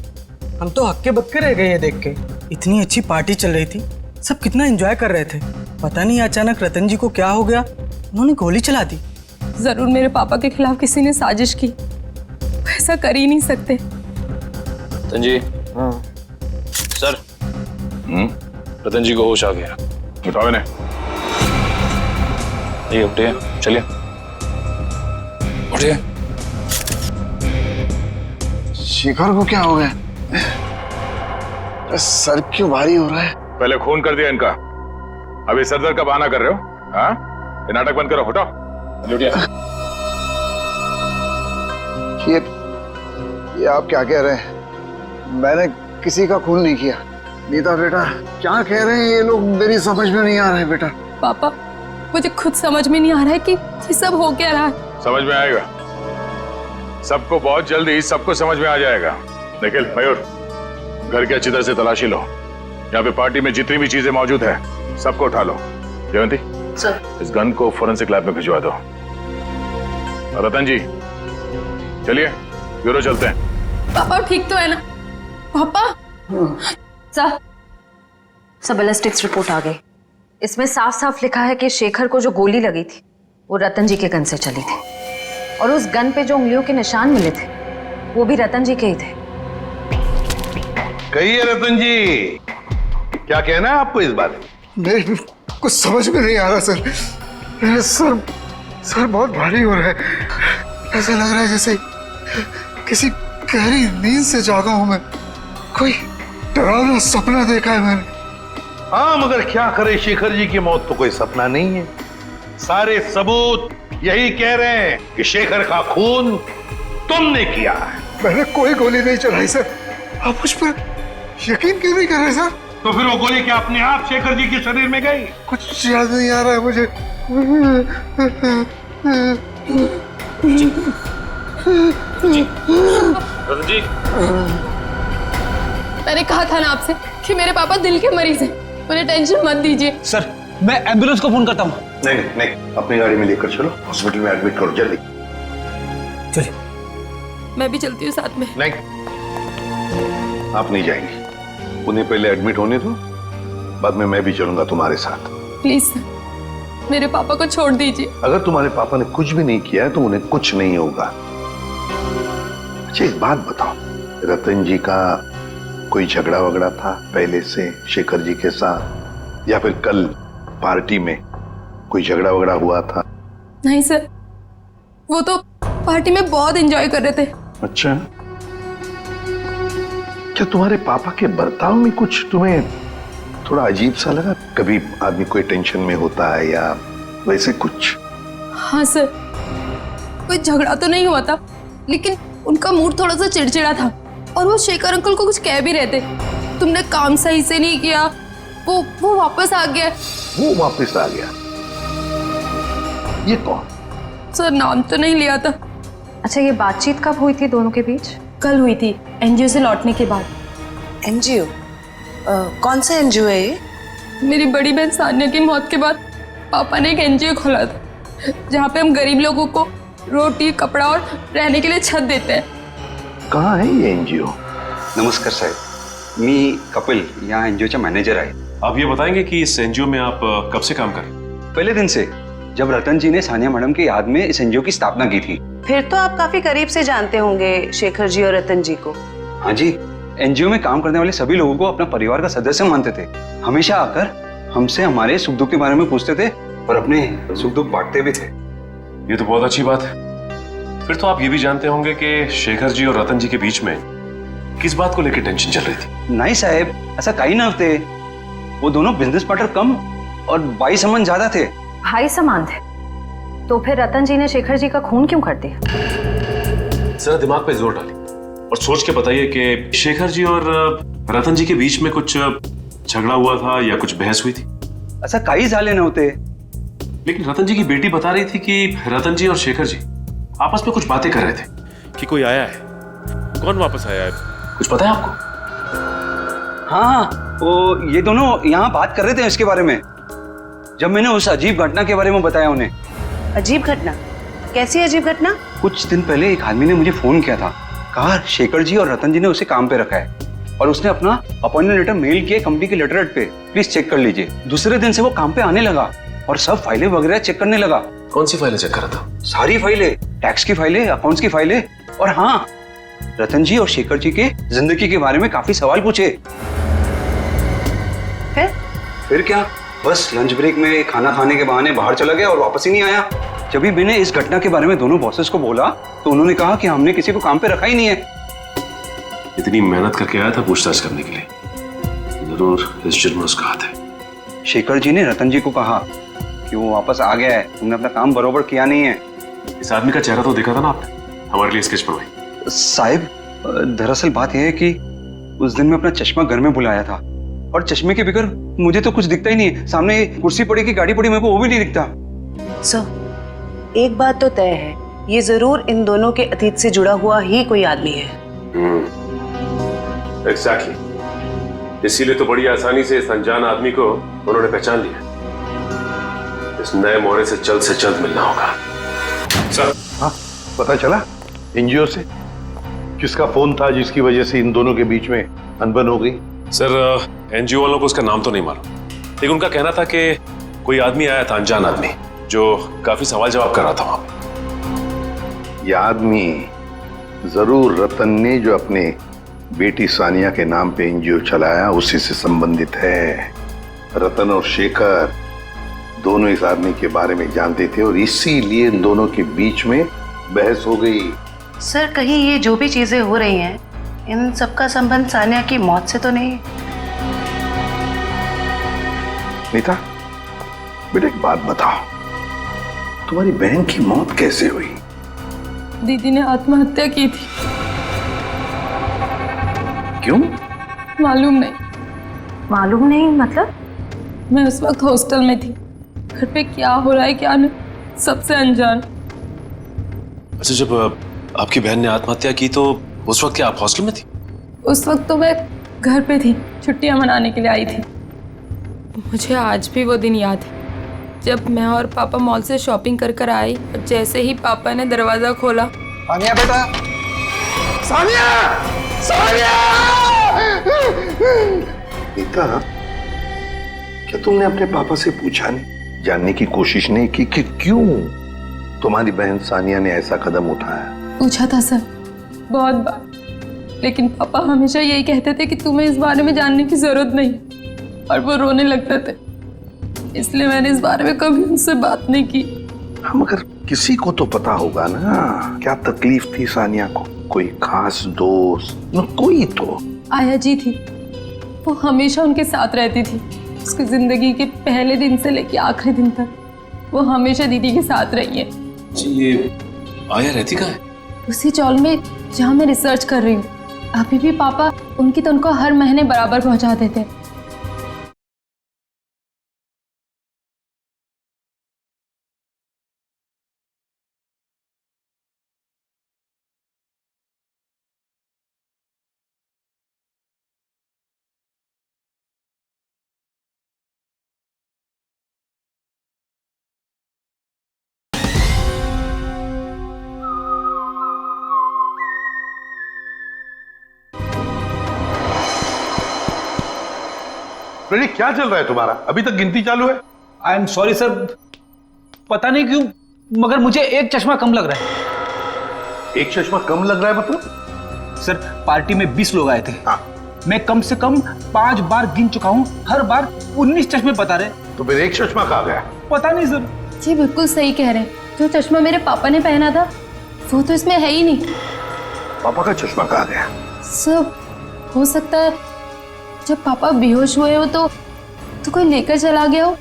Speaker 23: हम तो हक्के बक्के रह गए ये देख के। इतनी अच्छी पार्टी चल रही थी, सब कितना एंजॉय कर रहे थे। पता नहीं अचानक रतन जी को क्या हो गया, उन्होंने गोली चला दी।
Speaker 11: जरूर मेरे पापा के खिलाफ किसी ने साजिश की, ऐसा कर ही नहीं सकते।
Speaker 2: रतन जी। हाँ सर। रतन जी को होश आ गया।
Speaker 10: उठाओ इन्हें।
Speaker 2: ये उठिए, चलिए उठिए।
Speaker 26: शेखर को क्या हो गया? सर क्यों भारी हो रहा है?
Speaker 10: पहले खून कर दिया इनका, अभी सरदर्द का बहाना कर रहे हो? हाँ, ये नाटक बंद करो, हटाओ।
Speaker 26: ये आप क्या कह रहे हैं? मैंने किसी का खून नहीं किया। नीता बेटा, क्या कह रहे हैं ये लोग? मेरी समझ में नहीं आ रहा है बेटा।
Speaker 11: पापा, मुझे खुद समझ में नहीं आ रहा है कि ये सब हो क्या रहा है।
Speaker 10: समझ में आएगा, सबको बहुत जल्दी सबको समझ में आ जाएगा। निखिल, मयूर, घर की अच्छी तरह से तलाशी लो। यहाँ पे पार्टी में जितनी भी चीजें मौजूद है सबको उठा लो। जयंती सर, इस गन को फोरेंसिक लैब में भिजवा दो। रतन जी चलिए ब्यूरो चलते हैं।
Speaker 11: पापा ठीक तो है ना? पापा
Speaker 1: सर, सब बैलिस्टिक्स रिपोर्ट आ गई। इसमें साफ साफ लिखा है कि शेखर को जो गोली लगी थी वो रतन जी के गन से चली थी, और उस गन पे जो उंगलियों के निशान मिले थे वो भी रतन जी के ही थे।
Speaker 5: कहिए रतन जी, क्या कहना है आपको इस बारे में?
Speaker 26: नहीं, कुछ समझ में नहीं आ रहा सर। मेरा सर बहुत भारी हो रहा है। ऐसा लग रहा है जैसे किसी गहरी नींद से जागा हूं मैं। कोई डरावना सपना देखा है मैंने।
Speaker 5: हाँ, मगर क्या करे, शेखर जी की मौत तो कोई सपना नहीं है। सारे सबूत यही कह रहे हैं कि शेखर का खून तुमने किया है।
Speaker 26: मैंने कोई गोली नहीं चलाई सर। आप मुझ पर यकीन क्यों नहीं कर रहे सर?
Speaker 5: तो फिर वो गोली क्या अपने आप शेखर जी के शरीर में गई?
Speaker 26: कुछ याद नहीं आ रहा है मुझे।
Speaker 2: रतन जी,
Speaker 11: मैंने कहा था ना आपसे कि मेरे पापा दिल के मरीज हैं, उन्हें टेंशन मत दीजिए।
Speaker 20: सर, मैं एम्बुलेंस को फोन करता हूँ।
Speaker 5: नहीं नहीं, अपनी गाड़ी में लेकर चलो, हॉस्पिटल में एडमिट करो जल्दी।
Speaker 20: चलिए।
Speaker 11: मैं भी चलती हूँ साथ में।
Speaker 5: नहीं, आप नहीं जाएंगी। उन्हें पहले एडमिट होने दो, बाद में मैं भी चलूंगा तुम्हारे साथ।
Speaker 11: प्लीज सर, मेरे पापा को छोड़ दीजिए।
Speaker 5: अगर तुम्हारे पापा ने कुछ भी नहीं किया है तो उन्हें कुछ नहीं होगा। अच्छा, एक बात बताओ, रतन जी का कोई झगड़ा वगड़ा था पहले से शेखर जी के साथ, या फिर कल पार्टी में कोई झगड़ा वगड़ा हुआ था?
Speaker 11: नहीं सर, वो तो पार्टी में बहुत एंजॉय कर रहे थे।
Speaker 5: अच्छा, क्या तुम्हारे पापा के बर्ताव में कुछ तुम्हें थोड़ा अजीब सा लगा? कभी आदमी कोई टेंशन में होता है या वैसे कुछ?
Speaker 11: हाँ सर, कोई झगड़ा तो नहीं हुआ था, लेकिन उनका मूड थोड़ा सा चिड़चिड़ा था, और वो शेखर अंकल को कुछ कह भी रहे थे। तुमने काम सही से नहीं किया, वो वापस आ गया।
Speaker 5: वो वापस आ गया? ये कौन?
Speaker 11: सर, नाम तो नहीं लिया था।
Speaker 1: अच्छा, ये बातचीत कब हुई थी दोनों के बीच?
Speaker 11: कल हुई थी, एनजीओ से लौटने के बाद।
Speaker 7: एनजीओ? कौन सा एनजीओ है ये?
Speaker 11: मेरी बड़ी बहन सानिया की मौत के बाद पापा ने एक एनजीओ खोला था, जहाँ पे हम गरीब लोगों को रोटी, कपड़ा और रहने के लिए छत देते हैं।
Speaker 5: कहाँ है ये एनजीओ?
Speaker 9: नमस्कार साहेब, मी कपिल, यहाँ एनजीओ मॅनेजर आहे।
Speaker 12: आप ये बताएंगे कि इस एनजीओ में आप कब से काम कर रहे हैं?
Speaker 9: पहले दिन से, जब रतन जी ने सानिया मैडम की याद में इस एनजीओ की स्थापना की थी।
Speaker 7: फिर तो आप काफी करीब से जानते होंगे शेखर जी और रतन जी को।
Speaker 9: हाँ जी, एनजीओ में काम करने वाले सभी लोगों को अपना परिवार का सदस्य मानते थे। हमेशा आकर हमसे हमारे सुख दुख के बारे में पूछते थे और अपने सुख दुख बांटते भी थे।
Speaker 12: ये तो बहुत अच्छी बात है। फिर तो आप ये भी जानते होंगे कि शेखर जी और रतन जी के बीच में किस बात को लेकर टेंशन चल रही थी?
Speaker 9: नहीं साहब, ऐसा कहीं ना थे। वो दोनों बिजनेस पार्टनर कम और भाई समान ज्यादा थे।
Speaker 1: भाई समान थे? तो फिर रतन जी ने शेखर जी का खून क्यों कर दिया?
Speaker 12: जरा दिमाग पे जोर डालिए और सोच के बताइए कि शेखर जी और रतन जी के बीच में कुछ झगड़ा हुआ था या कुछ बहस हुई थी?
Speaker 9: ऐसा कई साले न होते।
Speaker 12: लेकिन रतन जी की बेटी बता रही थी कि रतन जी और शेखर जी आपस में कुछ बातें कर रहे थे कि कोई आया है। कौन वापस आया है, कुछ पता है आपको?
Speaker 9: हाँ, वो ये दोनों यहाँ बात कर रहे थे इसके बारे में, जब मैंने उस अजीब घटना के बारे में बताया उन्हें।
Speaker 7: अजीब घटना? कैसी अजीब घटना?
Speaker 9: कुछ दिन पहले एक आदमी ने मुझे फोन किया था, कहा शेखर जी और रतन जी ने उसे काम पे रखा है और उसने अपना अपॉइंटमेंट लेटर मेल किया कंपनी के लेटरहेड पे, प्लीज चेक कर लीजिए। दूसरे दिन से वो काम पे आने लगा और सब फाइलें वगैरह चेक करने लगा।
Speaker 12: कौन सी फाइलें चेक कर रहा था?
Speaker 9: सारी फाइलें, टैक्स की फाइलें, अकाउंट्स की फाइलें, और हाँ, रतन जी और शेखर जी के जिंदगी के बारे में काफी सवाल पूछे। फिर क्या, बस लंच ब्रेक में खाना खाने के बहाने बाहर चला गया और वापस ही नहीं आया। जब भी मैंने इस घटना के बारे में दोनों बॉसेस को बोला तो उन्होंने कहा कि हमने किसी को काम पे रखा ही नहीं है।
Speaker 12: इतनी मेहनत करके आया था पूछताछ करने के लिए, जरूर इस जुर्म में उसका हाथ है।
Speaker 9: शेखर जी ने रतन जी को कहा कि वो वापस आ गया है, तुमने अपना काम बरोबर किया नहीं है।
Speaker 12: इस आदमी का चेहरा तो देखा था ना आपने, हमारे लिए स्केच बनवाई।
Speaker 9: साहिब, दरअसल बात यह है कि उस दिन मैं अपना चश्मा घर में भुलाया था और चश्मे के बगैर मुझे तो कुछ दिखता ही नहीं है। सामने कुर्सी पड़ी की गाड़ी पड़ी, मेरे को वो भी नहीं दिखता।
Speaker 7: सर, एक बात तो तय है, ये जरूर इन दोनों के अतीत से जुड़ा हुआ ही कोई आदमी है।
Speaker 12: एग्जैक्टली, इसीलिए तो बड़ी आसानी से इस अनजान आदमी को उन्होंने पहचान लिया। इस नए मोहरे से जल्द मिलना होगा।
Speaker 5: सर, हाँ, पता चला एनजीओ से किसका फोन था जिसकी वजह से इन दोनों के बीच में अनबन हो गई?
Speaker 12: सर, एनजीओ वालों को उसका नाम तो नहीं मालूम, लेकिन उनका कहना था कि कोई आदमी आया था, अनजान आदमी, जो काफी सवाल जवाब कर रहा था वहां पे।
Speaker 5: यह आदमी जरूर रतन ने जो अपने बेटी सानिया के नाम पे एनजीओ चलाया उसी से संबंधित है। रतन और शेखर दोनों इस आदमी के बारे में जानते थे और इसीलिए इन दोनों के बीच में बहस हो गई।
Speaker 7: सर, कहीं ये जो भी चीजें हो रही हैं, इन सबका संबंध सानिया की मौत से तो नहीं है?
Speaker 5: नीता, बेटा एक बात बताओ, तुम्हारी बहन की मौत कैसे हुई?
Speaker 11: दीदी ने आत्महत्या की थी।
Speaker 5: क्यों?
Speaker 11: मालूम नहीं।
Speaker 1: मालूम नहीं मतलब?
Speaker 11: मैं उस वक्त हॉस्टल में थी, घर पे क्या हो रहा है क्या नहीं, सबसे अनजान।
Speaker 12: अच्छा, जब आपकी बहन ने आत्महत्या की तो उस वक्त क्या आप हॉस्टल में थी?
Speaker 11: उस वक्त तो मैं घर पे थी, छुट्टियां मनाने के लिए आई थी। मुझे आज भी वो दिन याद है जब मैं और पापा मॉल से शॉपिंग कर आई और जैसे ही पापा ने दरवाजा खोला।
Speaker 26: सानिया बेटा, सानिया, सानिया!
Speaker 5: नीता, क्या तुमने अपने पापा से पूछा नहीं, जानने की कोशिश नहीं की कि क्यों तुम्हारी बहन सानिया ने ऐसा कदम उठाया?
Speaker 11: पूछा था सर, बहुत बार, लेकिन पापा हमेशा यही कहते थे कि तुम्हें इस बारे में जानने की जरूरत नहीं, और वो रोने लगते थे। इसलिए मैंने इस बारे में कभी उनसे बात नहीं की।
Speaker 5: हम अगर किसी को तो पता होगा ना क्या तकलीफ थी सानिया को, कोई खास दोस्त न कोई तो।
Speaker 11: आया जी थी, वो हमेशा उनके साथ रहती थी, उसकी जिंदगी के पहले दिन से लेके आखिरी दिन तक वो हमेशा दीदी के साथ रही है।
Speaker 12: जी, ये आया रहती कहाँ है?
Speaker 11: उसी चौल में जहाँ मैं रिसर्च कर रही हूँ। अभी भी पापा उनकी तनख्वाह हर महीने बराबर पहुँचा देते।
Speaker 5: फ्रेडी, क्या चल रहा है तुम्हारा? अभी तक गिनती चालू है?
Speaker 20: आई एम सॉरी सर, पता नहीं क्यों मगर मुझे एक चश्मा कम लग रहा है।
Speaker 5: एक चश्मा कम लग रहा है मतलब?
Speaker 20: सर, पार्टी में 20 लोग आए थे।
Speaker 5: हाँ।
Speaker 20: मैं कम से कम 5 बार गिन चुका हूँ, हर बार 19 चश्मे बता रहे।
Speaker 5: तो फिर एक चश्मा कहाँ गया?
Speaker 20: पता नहीं सर।
Speaker 11: जी बिल्कुल सही कह रहे हैं, जो चश्मा मेरे पापा ने पहना था वो तो इसमें है ही नहीं।
Speaker 5: पापा का चश्मा कहाँ गया?
Speaker 11: सब हो सकता है जब पापा बेहोश हुए हो तो कोई लेकर चला गया हो।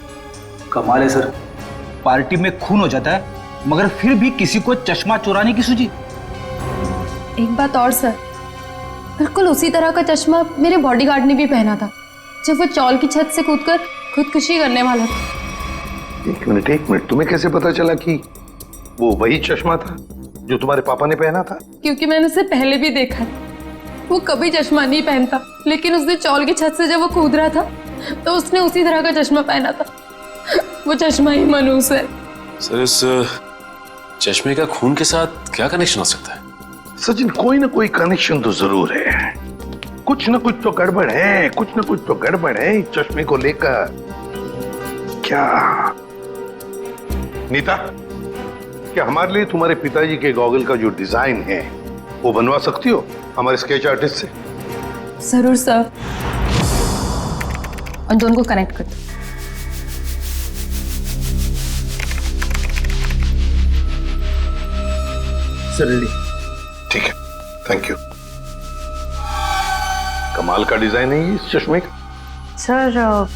Speaker 20: कमाल है सर, पार्टी में खून हो जाता है मगर फिर भी किसी को चश्मा चुराने की सूझी।
Speaker 11: एक बात और सर, बिल्कुल उसी तरह का चश्मा मेरे बॉडीगार्ड ने भी पहना था जब वो चौल की छत से कूदकर खुदकुशी करने वाला था।
Speaker 5: एक मिनट, तुम्हें कैसे पता चला कि वो वही चश्मा था जो तुम्हारे पापा ने पहना था?
Speaker 11: क्योंकि मैंने उसे पहले भी देखा है, वो कभी चश्मा नहीं पहनता, लेकिन उस दिन चौल की छत से जब वो कूद रहा था तो उसने उसी तरह का चश्मा पहना था। वो चश्मा ही मनूस है।
Speaker 12: सर, इस चश्मे का खून के साथ क्या कनेक्शन हो सकता है?
Speaker 5: सचिन, कोई ना कोई कनेक्शन तो जरूर है। कुछ ना कुछ तो गड़बड़ है, कुछ ना कुछ तो गड़बड़ है इस चश्मे को लेकर। क्या नीता, क्या हमारे लिए तुम्हारे पिताजी के गॉगल का जो डिजाइन है वो बनवा सकती हो हमारे स्केच आर्टिस्ट से?
Speaker 11: जरूर सर। उन दोनों को कनेक्ट कर दो।
Speaker 5: जल्दी। ठीक है, थैंक यू। कमाल का डिजाइन है ये इस चश्मे का।
Speaker 1: सर,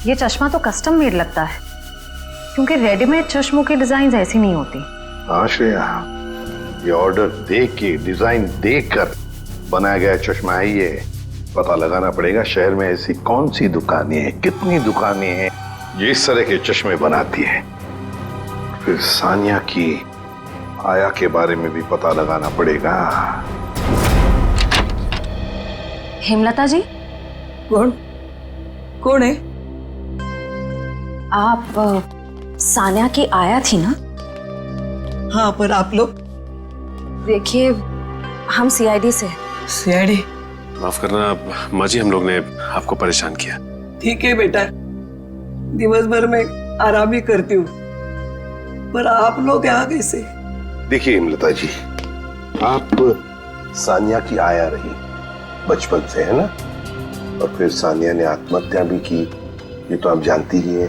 Speaker 1: ये चश्मा तो कस्टम मेड लगता है, क्योंकि रेडीमेड चश्मों की डिजाइन ऐसी नहीं होती।
Speaker 5: हाँ श्रेया, ये ऑर्डर दे के, डिजाइन देकर बनाया गया चश्मा है ये। पता लगाना पड़ेगा शहर में ऐसी कौन सी दुकानें हैं, कितनी दुकानें हैं जो इस तरह के चश्मे बनाती है। फिर सानिया की आया के बारे में भी पता लगाना पड़ेगा।
Speaker 1: हेमलता जी?
Speaker 7: कौन है?
Speaker 1: आप सानिया की आया थी ना?
Speaker 7: हाँ, पर आप लोग?
Speaker 1: देखिए, हम सीआईडी से।
Speaker 7: सीआईडी?
Speaker 12: माफ करना माँ जी, हम लोग ने आपको परेशान किया।
Speaker 7: ठीक है बेटा, दिवस भर में आराम ही करती हूँ, पर आप लोग यहाँ कैसे?
Speaker 5: देखिए हेमलता जी, आप सानिया की आया रही बचपन से, है ना? और फिर सानिया ने आत्महत्या भी की, ये तो आप जानती ही हैं।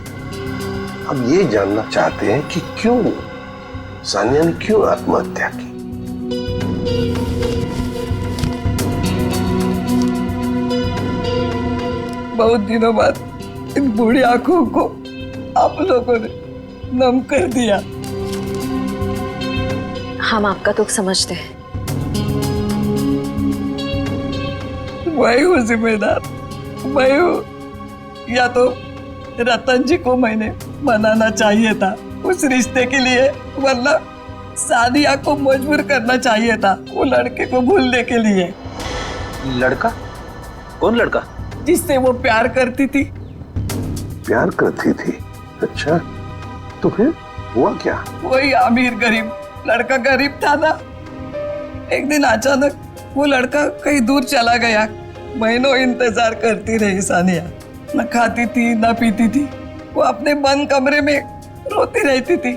Speaker 5: हम ये जानना चाहते हैं कि क्यों सानिया ने क्यों आत्महत्या की।
Speaker 7: बहुत दिनों बाद इन बूढ़ी आंखों को आप लोगों ने नम कर दिया।
Speaker 1: हम आपका दुख समझते हैं।
Speaker 7: मैं हूँ जिम्मेदार, मैं हूँ। या तो रतन जी को मैंने मनाना चाहिए था उस रिश्ते के लिए, वरना सानिया को मजबूर करना चाहिए था वो लड़के को भूलने के लिए।
Speaker 20: लड़का? कौन लड़का?
Speaker 7: जिससे वो प्यार करती थी।
Speaker 5: प्यार करती थी? अच्छा, तो फिर हुआ क्या?
Speaker 7: वही अमीर गरीब लड़का, गरीब था ना। एक दिन अचानक वो लड़का कहीं दूर चला गया। महीनों इंतजार करती रही सानिया, न खाती थी न पीती थी, वो अपने बंद कमरे में रोती रहती थी।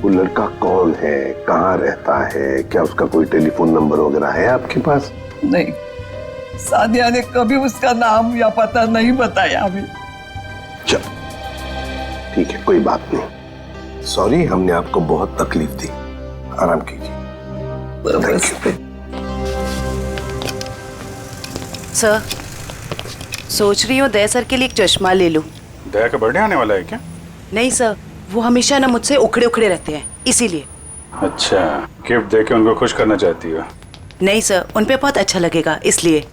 Speaker 5: वो लड़का कौन है, कहाँ रहता है, क्या उसका कोई टेलीफोन नंबर वगैरह है आपके पास?
Speaker 7: नहीं, सानिया ने कभी उसका नाम या पता नहीं बताया अभी।
Speaker 5: चल ठीक है, कोई बात नहीं। सॉरी, हमने आपको बहुत तकलीफ दी। आराम कीजिए।
Speaker 3: सर, सोच रही हूँ दया सर के लिए एक चश्मा ले लूं।
Speaker 14: दया का बर्थडे आने वाला है क्या?
Speaker 3: नहीं सर, वो हमेशा ना मुझसे उखड़े उखड़े रहते हैं, इसीलिए।
Speaker 14: अच्छा, गिफ्ट देके उनको खुश करना चाहती हो?
Speaker 3: नहीं सर, उन पे बहुत अच्छा लगेगा, इसलिए।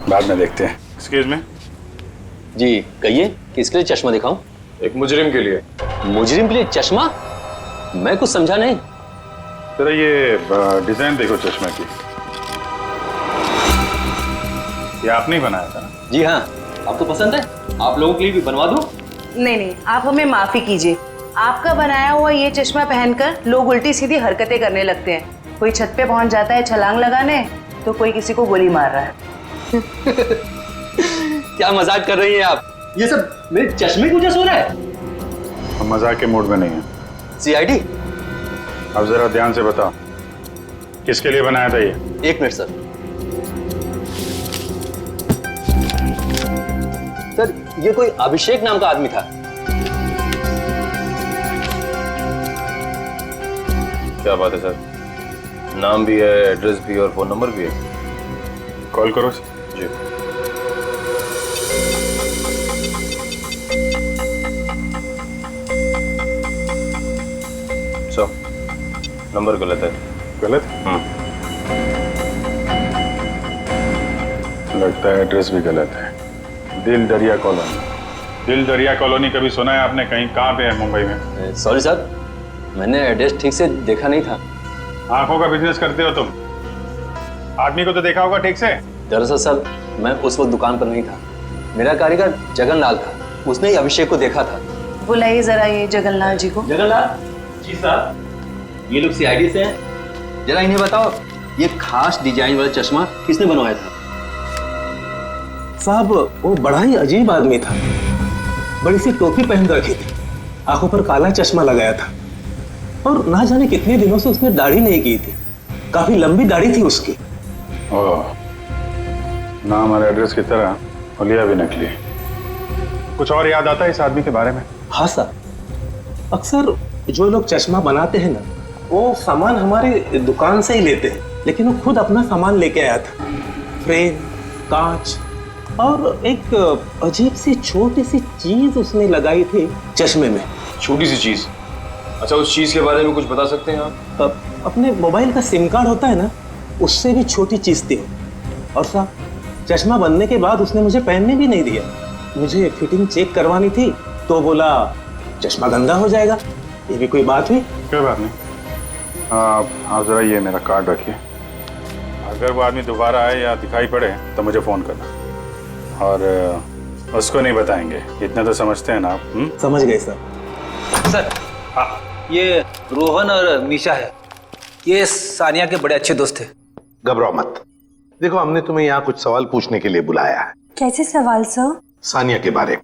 Speaker 14: बाद में देखते हैं। एक्सक्यूज मी
Speaker 2: जी, कहिए, किसके लिए चश्मा दिखाऊं?
Speaker 14: एक मुजरिम के लिए।
Speaker 2: मुजरिम के लिए चश्मा? मैं कुछ समझा नहीं।
Speaker 14: जरा ये डिजाइन देखो चश्मे की। ये आपने ही बनाया था ना?
Speaker 2: जी हाँ। आपको पसंद है? आप लोगों के लिए भी बनवा दूं?
Speaker 3: नहीं नहीं, आप हमें माफी कीजिए। आपका बनाया हुआ ये चश्मा पहनकर लोग उल्टी सीधी हरकतें करने लगते हैं। कोई छत पे पहुंच जाता है छलांग लगाने, तो कोई किसी को गोली मार रहा है।
Speaker 2: क्या मजाक कर रही हैं आप? ये सब मेरे चश्मे की वजह से हो रहा है?
Speaker 14: हम मजाक के मूड में नहीं है।
Speaker 2: सीआईडी,
Speaker 14: अब जरा ध्यान से बताओ, किसके लिए बनाया था ये?
Speaker 2: एक मिनट सर। सर, ये कोई अभिषेक नाम का आदमी था।
Speaker 12: क्या बात है सर, नाम भी है, एड्रेस भी और फोन नंबर भी है।
Speaker 14: कॉल करो
Speaker 12: जी। नंबर गलत है।
Speaker 14: गलत? लगता है एड्रेस भी गलत है। दिल दरिया कॉलोनी। दिल दरिया कॉलोनी कभी सुना है आपने? कहीं कहाँ पे है मुंबई में?
Speaker 2: सॉरी सर, मैंने एड्रेस ठीक से देखा नहीं था।
Speaker 14: आंखों का बिजनेस करते हो तुम? आदमी को तो देखा होगा ठीक से?
Speaker 2: दरअसल सर, मैं उस वक्त दुकान पर नहीं था। मेरा कारीगर जगनलाल था, उसने ही अभिषेक को देखा था।
Speaker 3: बुलाइए जरा ये जगनलाल जी को।
Speaker 2: जगनलाल जी साहब।
Speaker 6: ये लोग सीआईडी से हैं। जरा इन्हें बताओ, ये खास डिजाइन वाला चश्मा किसने बनवाया था?
Speaker 13: साहब वो बड़ा ही अजीब आदमी था, बड़ी सी टोपी पहन रखी थी, आंखों पर काला चश्मा लगाया था और ना जाने कितने दिनों से उसने दाढ़ी नहीं की थी, काफी लंबी दाढ़ी थी उसकी।
Speaker 14: ओह, नाम और एड्रेस की तरह हुलिया भी नकली। कुछ और याद आता है इस आदमी के बारे में?
Speaker 13: हाँ सर, अक्सर जो लोग चश्मा बनाते हैं ना, वो सामान हमारे दुकान से ही लेते हैं, लेकिन वो खुद अपना सामान लेके आया था। फ्रेम, कांच और एक अजीब सी छोटी सी चीज उसने लगाई थी चश्मे में।
Speaker 12: छोटी सी चीज? अच्छा, उस चीज के बारे में कुछ बता सकते हैं आप?
Speaker 13: अपने मोबाइल का सिम कार्ड होता है ना, उससे भी छोटी चीज थी। और साहब, चश्मा बनने के बाद उसने मुझे पहनने भी नहीं दिया। मुझे फिटिंग चेक करवानी थी तो बोला चश्मा गंदा हो जाएगा। ये भी कोई बात हुई?
Speaker 14: कोई बात नहीं, आप जरा ये मेरा कार्ड रखिए। अगर वो आदमी दोबारा आए या दिखाई पड़े तो मुझे फोन करना, और उसको नहीं बताएंगे, इतना तो समझते हैं ना आप?
Speaker 13: समझ गए सर।
Speaker 20: सर ये रोहन और मीशा है, ये सानिया के बड़े अच्छे दोस्त थे।
Speaker 5: घबराओ मत। देखो, हमने तुम्हें यहाँ कुछ सवाल पूछने के लिए बुलाया है।
Speaker 15: कैसे सवाल सर?
Speaker 5: सानिया के बारे में।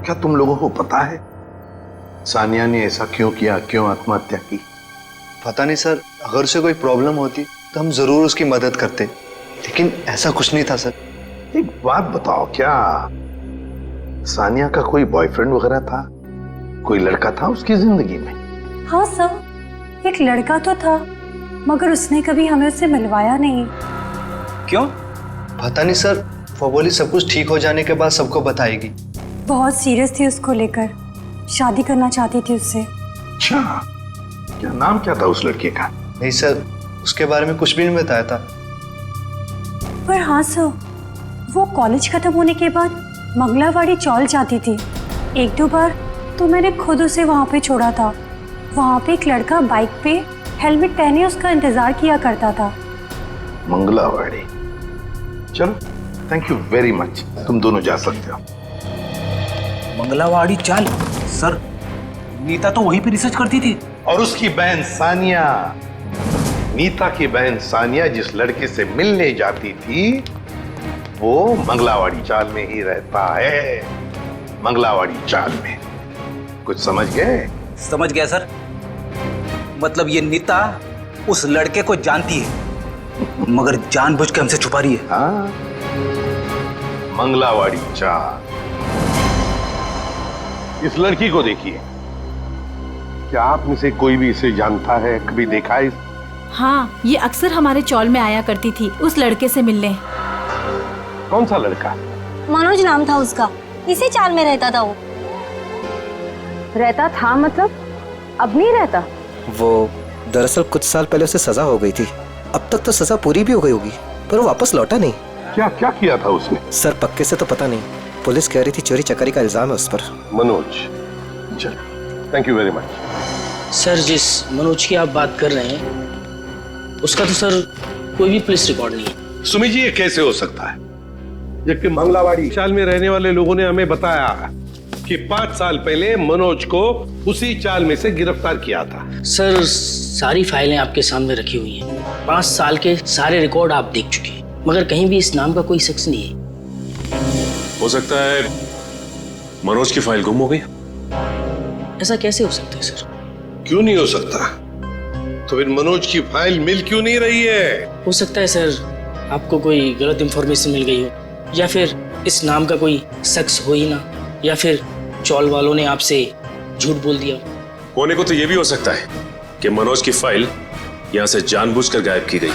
Speaker 5: क्या तुम लोगों को पता है सानिया ने ऐसा क्यों किया, क्यों आत्महत्या की?
Speaker 17: पता नहीं सर, अगर उसे कोई प्रॉब्लम होती तो हम जरूर उसकी मदद करते, लेकिन ऐसा कुछ नहीं था सर।
Speaker 5: एक बात बताओ, क्या सानिया का कोई बॉयफ्रेंड वगैरह था? कोई लड़का था उसकी जिंदगी में?
Speaker 15: हाँ सर, एक लड़का तो था, मगर उसने कभी हमें उससे मिलवाया नहीं।
Speaker 20: क्यों?
Speaker 17: पता नहीं सर, वो बोली सब कुछ ठीक हो जाने के बाद सबको बताएगी।
Speaker 15: बहुत सीरियस थी उसको लेकर, शादी करना चाहती थी उससे।
Speaker 5: अच्छा, क्या नाम क्या था उस लड़के का?
Speaker 17: नहीं सर, उसके बारे में कुछ भी नहीं बताया था।
Speaker 15: पर हाँ सर, वो कॉलेज खत्म होने के बाद मंगलावाड़ी चौल जाती थी। एक दो बार तो मैंने खुद उसे वहाँ पे छोड़ा था। वहाँ पे एक लड़का बाइक पे हेलमेट पहने उसका इंतजार किया करता था।
Speaker 5: मंगलावाड़ी, चलो थैंक यू वेरी मच, तुम दोनों जा सकते हो।
Speaker 20: मंगलावाड़ी चाल? सर, नीता तो वहीं पे रिसर्च करती थी।
Speaker 5: और उसकी बहन सानिया, नीता की बहन सानिया जिस लड़के से मिलने जाती थी वो मंगलावाड़ी चाल में ही रहता है। मंगलावाड़ी चाल में। कुछ समझ गए?
Speaker 20: समझ गया सर। मतलब ये नीता उस लड़के को जानती है, मगर जानबूझ के हमसे छुपा रही है।
Speaker 5: हाँ, मंगलावाड़ी चाल। इस लड़की को देखिए, क्या आप में से कोई भी इसे जानता है, कभी देखा है?
Speaker 18: हाँ, ये अक्सर हमारे चौल में आया करती थी उस लड़के से मिलने।
Speaker 5: कौन सा लड़का?
Speaker 22: मनोज नाम था उसका, इसी चाल में रहता था वो।
Speaker 1: रहता था मतलब अब नहीं रहता?
Speaker 21: वो दरअसल कुछ साल पहले उसे सजा हो गई थी। अब तक तो सजा पूरी भी हो गई होगी, पर वो वापस लौटा नहीं।
Speaker 5: क्या क्या किया था उसने?
Speaker 21: सर पक्के से तो पता नहीं, पुलिस कह रही थी चोरी चकारी का इल्जाम है उस पर।
Speaker 5: मनोज, चल, thank you very much.
Speaker 19: Sir, जिस मनोज की आप बात कर रहे हैं उसका तो सर कोई भी पुलिस रिकॉर्ड नहीं है।
Speaker 5: सुमी जी, ये कैसे हो सकता है, जबकि मंगलावाड़ी चाल में रहने वाले लोगों ने हमें बताया कि 5 साल पहले मनोज को उसी चाल में से गिरफ्तार किया था।
Speaker 19: सर, सारी फाइलें आपके सामने रखी हुई हैं। 5 साल के सारे रिकॉर्ड आप देख चुके हैं, मगर कहीं भी इस नाम का कोई शख्स नहीं है।
Speaker 12: हो सकता है मनोज की फाइल गुम हो गई।
Speaker 19: ऐसा कैसे हो सकता है सर?
Speaker 5: क्यों नहीं हो सकता? तो फिर मनोज की फाइल मिल क्यों नहीं रही है?
Speaker 19: हो सकता है सर आपको कोई गलत इंफॉर्मेशन मिल गई हो, या फिर इस नाम का कोई शख्स हो ही ना, या फिर चौल वालों ने आपसे झूठ बोल दिया।
Speaker 12: होने को तो यह भी हो सकता है कि मनोज की फाइल यहां से जानबूझकर गायब की गई।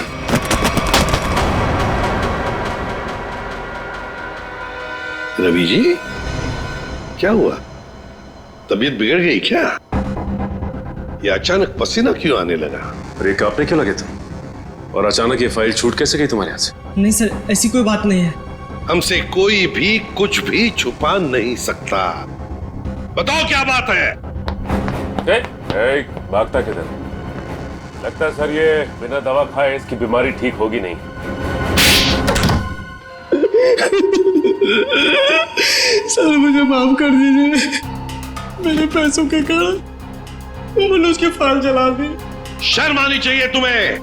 Speaker 5: रवि जी, क्या हुआ? तबीयत बिगड़ गई क्या? ये अचानक पसीना क्यों आने लगा?
Speaker 12: अरे कांपने क्यों लगे तुम? और अचानक ये फाइल छूट कैसे गई तुम्हारे हाथ से?
Speaker 23: नहीं सर, ऐसी कोई बात नहीं है।
Speaker 5: हमसे कोई भी कुछ भी छुपा नहीं सकता। बताओ क्या बात है?
Speaker 12: भागता किधर? लगता है सर ये बिना दवा खाए इसकी बीमारी ठीक होगी नहीं।
Speaker 23: सर मुझे माफ कर दीजिए, मेरे पैसों के कारण
Speaker 12: मैंने उसके फाइल जला दी।
Speaker 4: शर्म आनी चाहिए तुम्हें।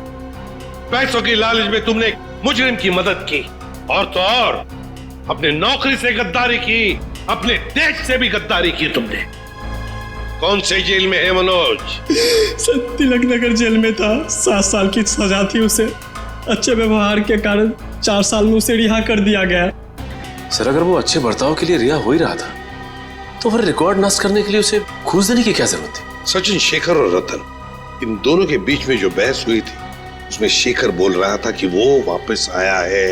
Speaker 4: पैसों की लालच में तुमने एक मुजरिम की मदद की, और तो और अपने नौकरी से गद्दारी की, अपने देश से भी गद्दारी की तुमने। कौन से जेल में है मनोज?
Speaker 12: तिलक नगर जेल में था। 7 साल की सजा थी उसे। अच्छे व्यवहार के कारण 4 साल में उसे रिहा कर दिया गया।
Speaker 8: सर अगर वो अच्छे बर्ताव के लिए रिहा हो ही रहा था तो फिर रिकॉर्ड नष्ट करने के लिए उसे घूस देने की क्या जरूरत थी?
Speaker 4: सचिन, शेखर और रतन, इन दोनों के बीच में जो बहस हुई थी उसमें शेखर बोल रहा था कि वो वापस आया है,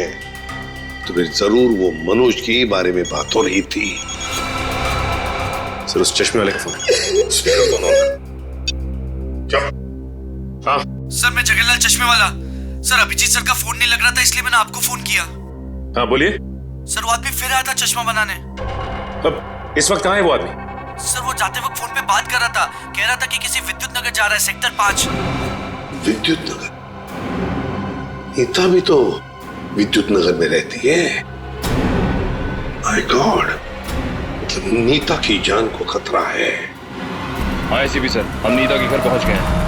Speaker 4: तो फिर जरूर वो मनोज के बारे में बात हो रही थी।
Speaker 8: सर उस चश्मे वाले का फोन।
Speaker 4: हाँ
Speaker 23: सर, मैं जगन्नाथ चश्मे वाला। सर अभिजीत सर का फोन नहीं लग रहा था, इसलिए मैंने आपको फोन किया।
Speaker 8: हाँ बोलिए।
Speaker 23: सर वो आदमी फिर आया था चश्मा बनाने।
Speaker 8: अब इस वक्त कहाँ है वो आदमी?
Speaker 23: सर वो जाते वक्त फोन पे बात कर रहा था, कह रहा था कि किसी विद्युत नगर जा रहा है, सेक्टर 5।
Speaker 4: विद्युत नगर? नीता भी तो विद्युत नगर में रहती है। माय गॉड, मतलब नीता की जान को खतरा है।
Speaker 14: हाँ एसीपी सर, हम नीता के घर पहुंच गए हैं।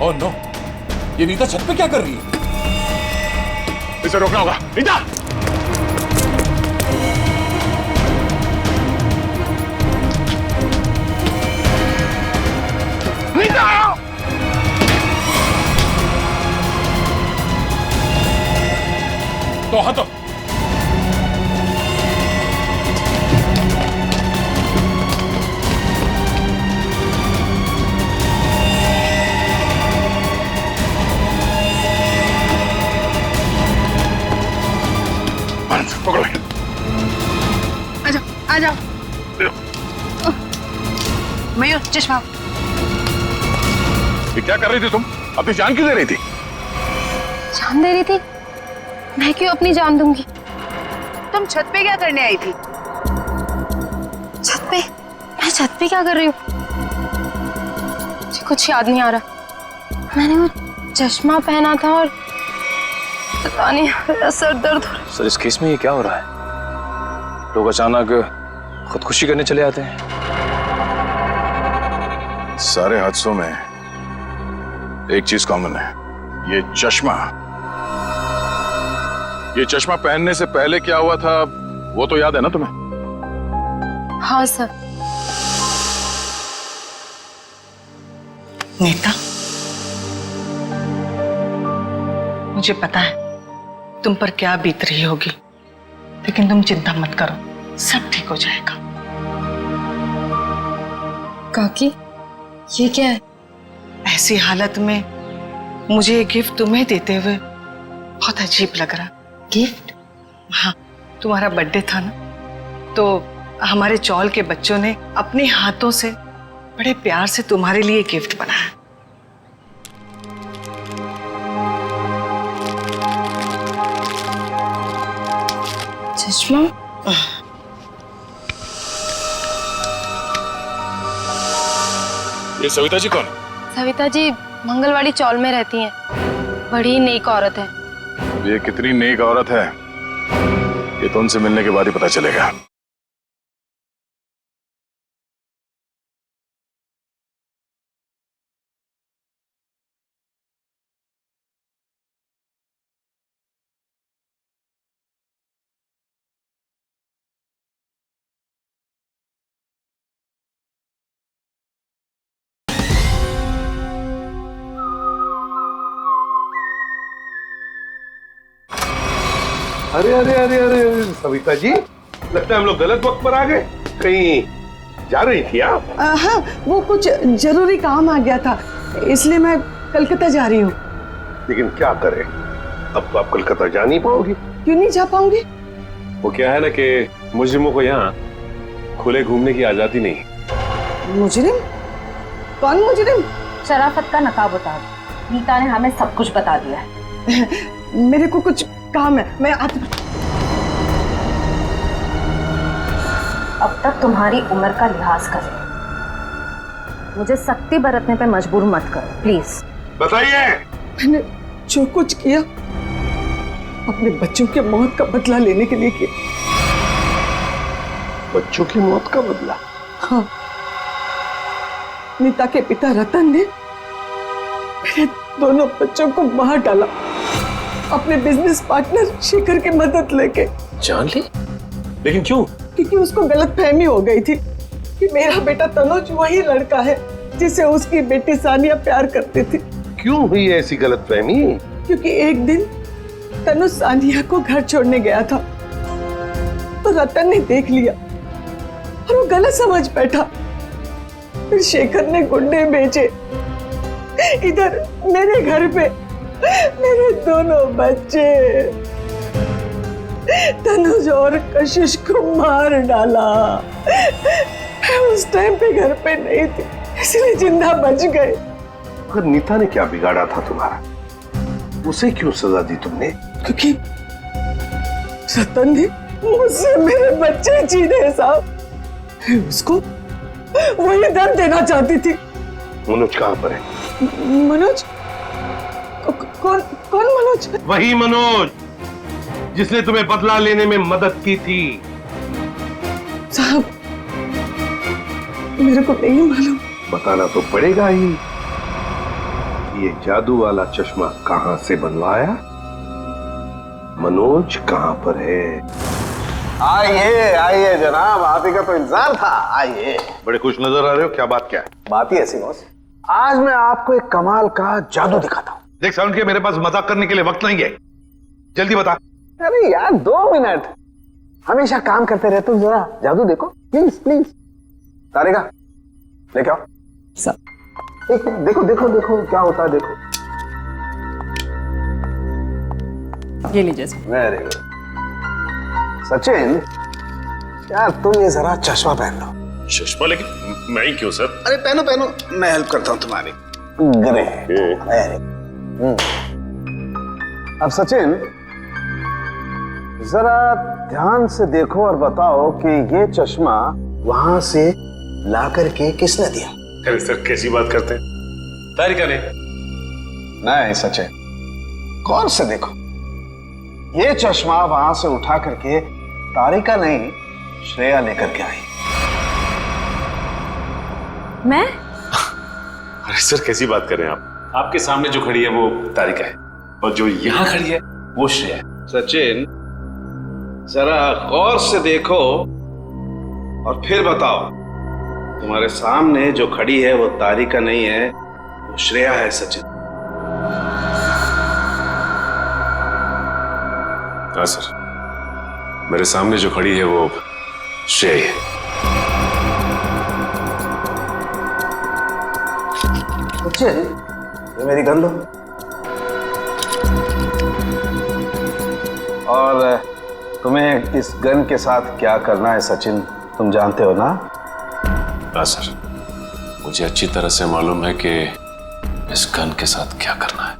Speaker 12: ओह नो, ये नीता छत पे क्या कर रही है?
Speaker 14: इसे रोकना होगा। नीता!
Speaker 4: नीता!
Speaker 12: तो हटो।
Speaker 4: पकड़ो।
Speaker 3: आ जाओ। मयूर, चश्मा।
Speaker 14: ये क्या कर रही थी तुम? अपनी जान क्यों दे रही थी?
Speaker 11: जान दे रही थी? मैं क्यों अपनी जान दूंगी?
Speaker 3: तुम छत पे क्या करने आई थी?
Speaker 11: छत पे? मैं छत पे क्या कर रही हूँ? मुझे कुछ याद नहीं आ रहा। मैंने वो चश्मा पहना था और पता नहीं, मेरा सर दर्द हो रहा है।
Speaker 8: सर इस केस में ये क्या हो रहा है? लोग अचानक खुदकुशी करने चले आते हैं।
Speaker 14: सारे हादसों में एक चीज कॉमन है, ये चश्मा। ये चश्मा पहनने से पहले क्या हुआ था वो तो याद है ना तुम्हें?
Speaker 11: हाँ सर।
Speaker 3: नीता, मुझे पता है तुम पर क्या बीत रही होगी, लेकिन तुम चिंता मत करो, सब ठीक हो जाएगा।
Speaker 11: काकी, ये क्या है?
Speaker 3: ऐसी हालत में मुझे ये गिफ्ट तुम्हें देते हुए बहुत अजीब लग रहा। गिफ्ट? हाँ, तुम्हारा बर्थडे था ना, तो हमारे चौल के बच्चों ने अपने हाथों से बड़े प्यार से तुम्हारे लिए गिफ्ट बनाया।
Speaker 11: चश्मा?
Speaker 14: ये सविता जी कौन?
Speaker 11: सविता जी मंगलवाड़ी चौल में रहती हैं। बड़ी नेक औरत है।
Speaker 14: ये कितनी नेक औरत है ये तो उनसे मिलने के बाद ही पता चलेगा।
Speaker 4: अरे अरे अरे अरे सविता जी, लगता है हम लोग गलत वक्त पर आ गए। कहीं जा रही थी आप?
Speaker 7: हाँ, वो कुछ जरूरी काम आ गया था, इसलिए मैं कलकत्ता जा रही हूँ।
Speaker 4: लेकिन क्या करें, अब तो आप कलकत्ता जा नहीं पाओगी।
Speaker 7: क्यों नहीं जा पाऊंगी?
Speaker 12: वो क्या है ना कि मुजरिमों को यहाँ खुले घूमने की आजादी नहीं।
Speaker 7: मुजरिम? कौन मुजरिम?
Speaker 1: शराफत का नकाब उतार। नीता ने हमें सब कुछ बता दिया है।
Speaker 7: मेरे को कुछ काम है, मैं आती।
Speaker 1: अब तक तुम्हारी उम्र का लिहाज करें, मुझे सख्ती बरतने पे मजबूर मत करो प्लीज।
Speaker 4: बताइए।
Speaker 7: मैंने जो कुछ किया
Speaker 3: अपने बच्चों के मौत का बदला लेने के लिए किया।
Speaker 5: बच्चों की मौत का बदला?
Speaker 3: हाँ, नीता के पिता रतन ने मेरे दोनों बच्चों को मार डाला अपने बिजनेस पार्टनर शेखर की मदद लेके।
Speaker 12: जान ली? लेकिन क्यों?
Speaker 3: क्योंकि उसको गलतफहमी हो गई थी कि मेरा बेटा तनुज वही लड़का है जिसे उसकी बेटी सानिया प्यार करती थी।
Speaker 5: क्यों हुई ऐसी गलतफहमी?
Speaker 3: क्योंकि एक दिन तनुज सानिया को घर छोड़ने गया था तो रतन ने देख लिया और वो गलत समझ बैठा। फिर शेखर ने गुंडे भेजे इधर मेरे घर पे मेरे दोनों बच्चे तनुज और कशिश को मार डाला। मैं उस टाइम पे घर पे नहीं थी इसलिए जिंदा बच गए।
Speaker 5: पर नीता ने क्या बिगाड़ा था तुम्हारा? उसे क्यों सजा दी तुमने?
Speaker 3: क्योंकि रतन ने मुझसे मेरे बच्चे छीने साहब। उसको वही दर्द देना चाहती थी।
Speaker 5: मनोज कहाँ पर है?
Speaker 3: मनोज? कौन मनोज?
Speaker 4: वही मनोज जिसने तुम्हें बदला लेने में मदद की थी।
Speaker 3: साहब मेरे को नहीं मालूम।
Speaker 5: बताना तो पड़ेगा ही। ये जादू वाला चश्मा कहां से बनवाया? मनोज कहां पर है?
Speaker 21: आइए आइए जनाब, आप ही का तो इंतजार था। आइए।
Speaker 5: बड़े खुश नजर आ रहे हो, क्या बात क्या है?
Speaker 21: बात ही ऐसी बॉस, आज मैं आपको एक कमाल का जादू दिखाता हूँ।
Speaker 4: देख साउंड के मेरे पास मजाक करने के लिए वक्त नहीं है, जल्दी बता।
Speaker 21: अरे यार 2 मिनट, हमेशा काम करते रहते हो, जरा जादू देखो प्लीज प्लीज। तारिका लेके आओ। एक देखो देखो देखो क्या होता है, देखो।
Speaker 11: ये लीजिए।
Speaker 21: Very good. सचिन यार तुम ये जरा चश्मा पहन लो।
Speaker 12: चश्मा? लेकिन मैं ही क्यों सर?
Speaker 21: अरे पहनो पहनो, मैं हेल्प करता हूँ तुम्हारी। ग्रेट। अब सचिन जरा ध्यान से देखो और बताओ कि ये चश्मा वहां से ला करके किसने दिया?
Speaker 12: अरे सर कैसी बात करते हैं? तारिका ने।
Speaker 21: नहीं सचिन, गौर से देखो, ये चश्मा वहां से उठा करके तारिका नहीं श्रेया लेकर के आई।
Speaker 1: मैं?
Speaker 12: अरे सर कैसी बात कर रहे हैं आप? आपके सामने जो खड़ी है वो तारिका है और जो यहाँ खड़ी है वो श्रेया है।
Speaker 21: सचिन जरा गौर से देखो और फिर बताओ, तुम्हारे सामने जो खड़ी है वो तारिका नहीं है, वो श्रेया है। सचिन।
Speaker 12: हाँ सर, मेरे सामने जो खड़ी है वो श्रेया है।
Speaker 21: सचिन ये मेरी गन लो और तुम्हें इस गन के साथ क्या करना है सचिन तुम जानते हो ना?
Speaker 12: हाँ सर, मुझे अच्छी तरह से मालूम है कि इस गन के साथ क्या करना है।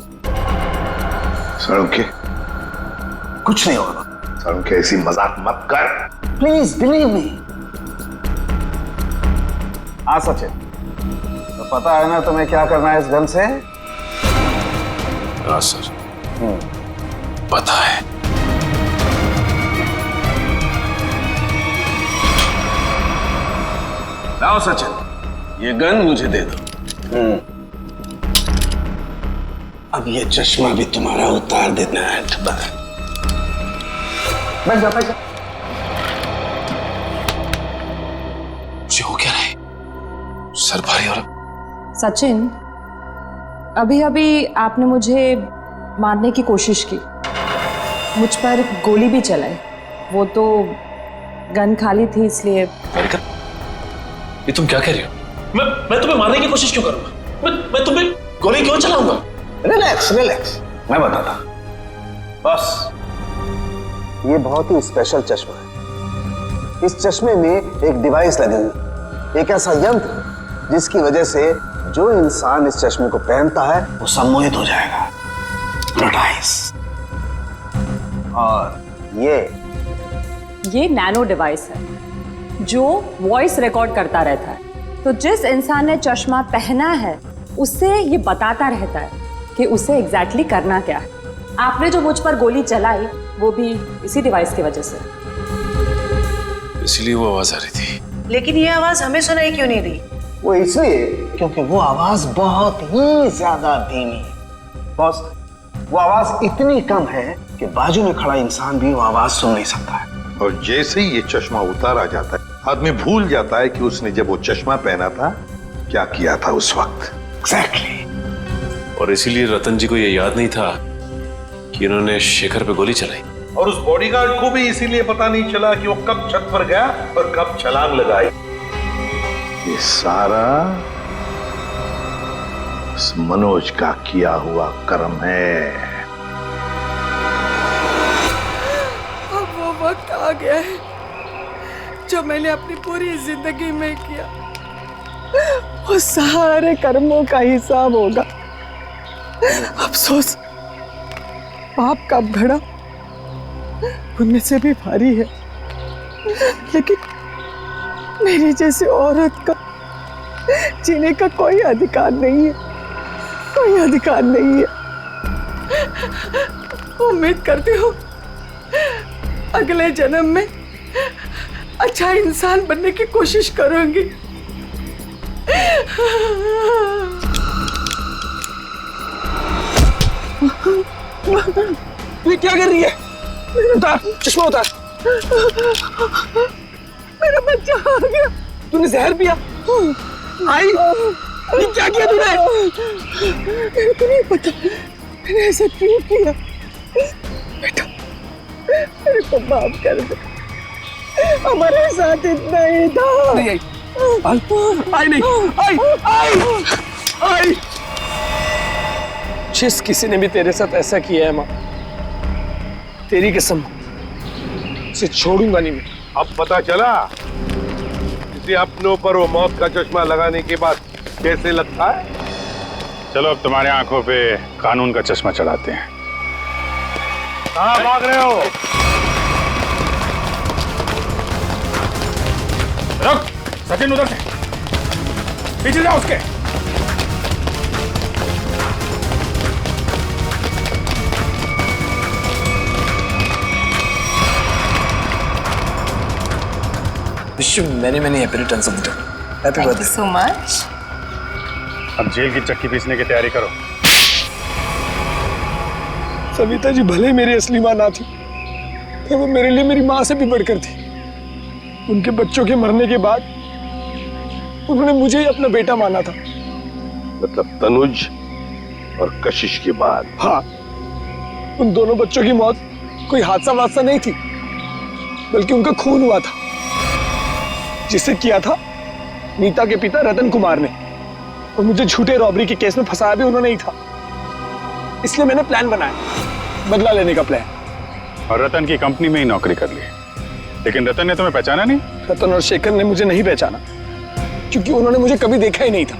Speaker 5: सड़के
Speaker 21: कुछ नहीं होगा।
Speaker 5: सड़के ऐसी मजाक मत कर
Speaker 21: प्लीज बिलीव मी। हाँ सचिन, तो पता है ना तुम्हें क्या करना है इस गन से?
Speaker 12: हाँ सर, पता है।
Speaker 21: लाओ सचिन, ये गन मुझे दे दो। अब ये चश्मा भी तुम्हारा उतार देना है। बैठ जा बैठ जा।
Speaker 12: मुझे हो क्या रहा है? सर भारी और
Speaker 1: सचिन, अभी अभी आपने मुझे मारने की कोशिश की, मुझ पर गोली भी चलाई, वो तो गन खाली थी इसलिए।
Speaker 12: ये तुम क्या कह रही हो? मैं तुम्हें मारने की कोशिश क्यों करूंगा? मैं तुम्हें गोली क्यों चलाऊंगा?
Speaker 21: रिलैक्स रिलैक्स, मैं बताता। बस ये बहुत ही स्पेशल चश्मा है। इस चश्मे में एक डिवाइस लगी हुई, एक ऐसा यंत्र जिसकी वजह से जो इंसान इस चश्मे को पहनता है वो सम्मोहित हो जाएगा, hypnotize। और
Speaker 1: ये नैनो डिवाइस है जो वॉइस रिकॉर्ड करता रहता है, तो जिस इंसान ने चश्मा पहना है उससे ये बताता रहता है कि उसे एग्जैक्टली करना क्या है।
Speaker 9: आपने जो मुझ पर गोली चलाई वो भी इसी डिवाइस की वजह से।
Speaker 12: इसीलिए वो आवाज आ रही थी।
Speaker 3: लेकिन ये आवाज हमें सुनाई क्यों नहीं दी?
Speaker 21: वो इसलिए क्योंकि वो आवाज बहुत ही ज्यादा धीमी है। बॉस, वो आवाज इतनी कम है कि बाजू में खड़ा इंसान भी वो आवाज सुन नहीं सकता है।
Speaker 5: और जैसे ही ये चश्मा उतारा जाता है, आदमी भूल जाता है कि उसने जब वो चश्मा पहना था क्या किया था उस वक्त।
Speaker 21: एग्जैक्टली।
Speaker 12: और इसीलिए रतन जी को ये याद नहीं था कि इन्होंने शेखर पे गोली चलाई।
Speaker 4: और उस बॉडीगार्ड को भी इसीलिए पता नहीं चला कि वो कब छत पर गया और कब छलांग लगाई।
Speaker 5: ये सारा उस मनोज का किया हुआ कर्म है।
Speaker 7: अब वो वक्त आ गया है जो मैंने अपनी पूरी जिंदगी में किया, वो सारे कर्मों का हिसाब होगा। अफसोस पाप का घड़ा पुण्य से भी भारी है, लेकिन मेरी जैसी औरत का जीने का कोई अधिकार नहीं है, कोई अधिकार नहीं है। उम्मीद करती हूँ अगले जन्म में अच्छा इंसान बनने की कोशिश करूंगी।
Speaker 23: ये क्या कर रही है? उतार चश्मा, उतार।
Speaker 7: मेरा बच्चा आ गया।
Speaker 23: तूने जहर पिया? आई, ये क्या किया तूने?
Speaker 7: मेरे को नहीं पता मैंने ऐसा क्यों किया। बेटा मेरे को माफ कर दे, हमारे साथ इतना ही था।
Speaker 23: नहीं आई नहीं, आई। जिस किसी ने भी तेरे साथ ऐसा किया है माँ, तेरी कसम उसे छोड़ूंगा नहीं मैं।
Speaker 4: अब पता चला किसी अपनों पर वो मौत का चश्मा लगाने के बाद कैसे लगता है।
Speaker 14: चलो अब तुम्हारे आंखों पे कानून का चश्मा चढ़ाते हैं।
Speaker 4: कहाँ भाग रहे हो?
Speaker 14: रुक, सचिन उधर से पीछे जाओ उसके।
Speaker 23: Wish you many happy returns of the day. Happy birthday.
Speaker 3: so much.
Speaker 14: अब जेल की चक्की पीसने की तैयारी करो।
Speaker 23: सविता जी भले ही मेरी असली माँ ना थी, पर वो मेरे लिए मेरी माँ से भी बढ़कर थी। उनके बच्चों के मरने के बाद उन्होंने मुझे ही अपना बेटा माना था।
Speaker 5: मतलब तनुज और कशिश के बाद?
Speaker 23: हाँ, उन दोनों बच्चों की मौत कोई हादसा वादसा नहीं थी, बल्कि उनका खून हुआ था, जिसे किया था नीता के पिता रतन कुमार ने। और मुझे झूठे रॉबरी के केस में फंसाया भी उन्होंने ही था। इसलिए मैंने प्लान बनाया, बदला लेने का प्लान।
Speaker 14: और रतन की कंपनी में ही नौकरी कर ली, लेकिन रतन ने तुम्हें पहचाना नहीं?
Speaker 23: रतन और शेखर ने मुझे नहीं पहचाना, क्योंकि उन्होंने मुझे कभी देखा ही नहीं था।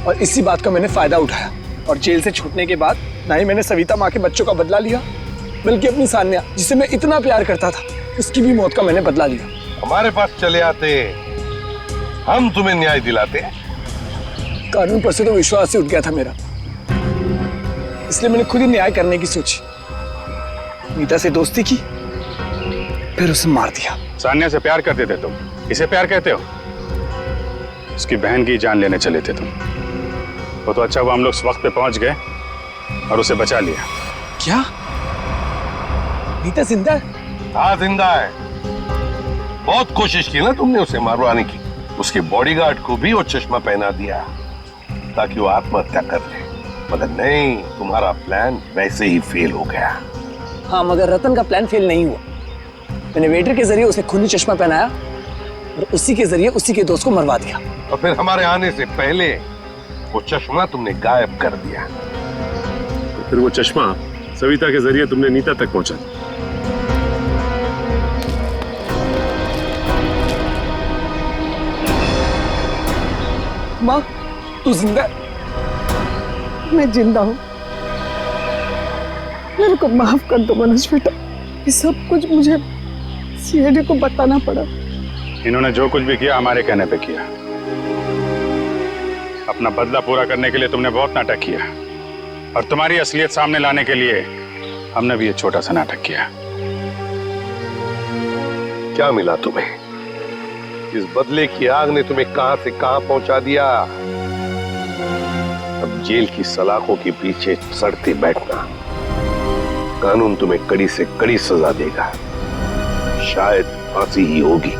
Speaker 23: और इसी बात का मैंने फायदा उठाया, और जेल से छूटने के बाद ना ही मैंने सविता माँ के बच्चों का बदला लिया, बल्कि अपनी सान्या, जिसे मैं इतना प्यार करता था, उसकी भी मौत का मैंने बदला लिया।
Speaker 4: हमारे पास चले आते, हम तुम्हें न्याय दिलाते।
Speaker 23: कानून पर से तो विश्वास ही उठ गया था मेरा, इसलिए मैंने खुद ही न्याय करने की सोची। नीता से दोस्ती की, फिर उसे मार दिया।
Speaker 14: सान्या से प्यार करते थे तुम, इसे प्यार कहते हो? उसकी बहन की जान लेने चले थे तुम। वो तो अच्छा हुआ हम लोग वक्त पे पहुंच गए और उसे बचा लिया।
Speaker 23: क्या नीता जिंदा है?
Speaker 4: हाँ जिंदा है। बहुत कोशिश की ना तुमने उसे मारवाने की। उसके बॉडीगार्ड को भी वो चश्मा पहना दिया ताकि वो आत्महत्या कर ले, मगर नहीं, तुम्हारा प्लान वैसे ही फेल हो गया।
Speaker 23: हाँ, मगर रतन का प्लान फेल नहीं हुआ। मैंने वेटर के जरिए उसे खूनी चश्मा पहनाया और उसी के जरिए उसी के दोस्त को मरवा दिया।
Speaker 4: और फिर हमारे आने से पहले वो चश्मा तुमने गायब कर दिया।
Speaker 12: तो फिर वो चश्मा सविता के जरिए तुमने नीता तक पहुंचा दिया।
Speaker 23: माँ, तू जिंदा है?
Speaker 7: मैं जिंदा हूँ। मेरे को माफ कर दो मनोज बेटा, ये सब कुछ मुझे सीआईडी को बताना पड़ा।
Speaker 14: इन्होंने जो कुछ भी किया हमारे कहने पे किया। अपना बदला पूरा करने के लिए तुमने बहुत नाटक किया, और तुम्हारी असलियत सामने लाने के लिए हमने भी ये छोटा सा नाटक किया।
Speaker 4: क्या मिला तुम्हें? इस बदले की आग ने तुम्हें कहां से कहां पहुंचा दिया। अब जेल की सलाखों के पीछे सड़ते बैठना। कानून तुम्हें कड़ी से कड़ी सजा देगा, शायद फांसी ही होगी।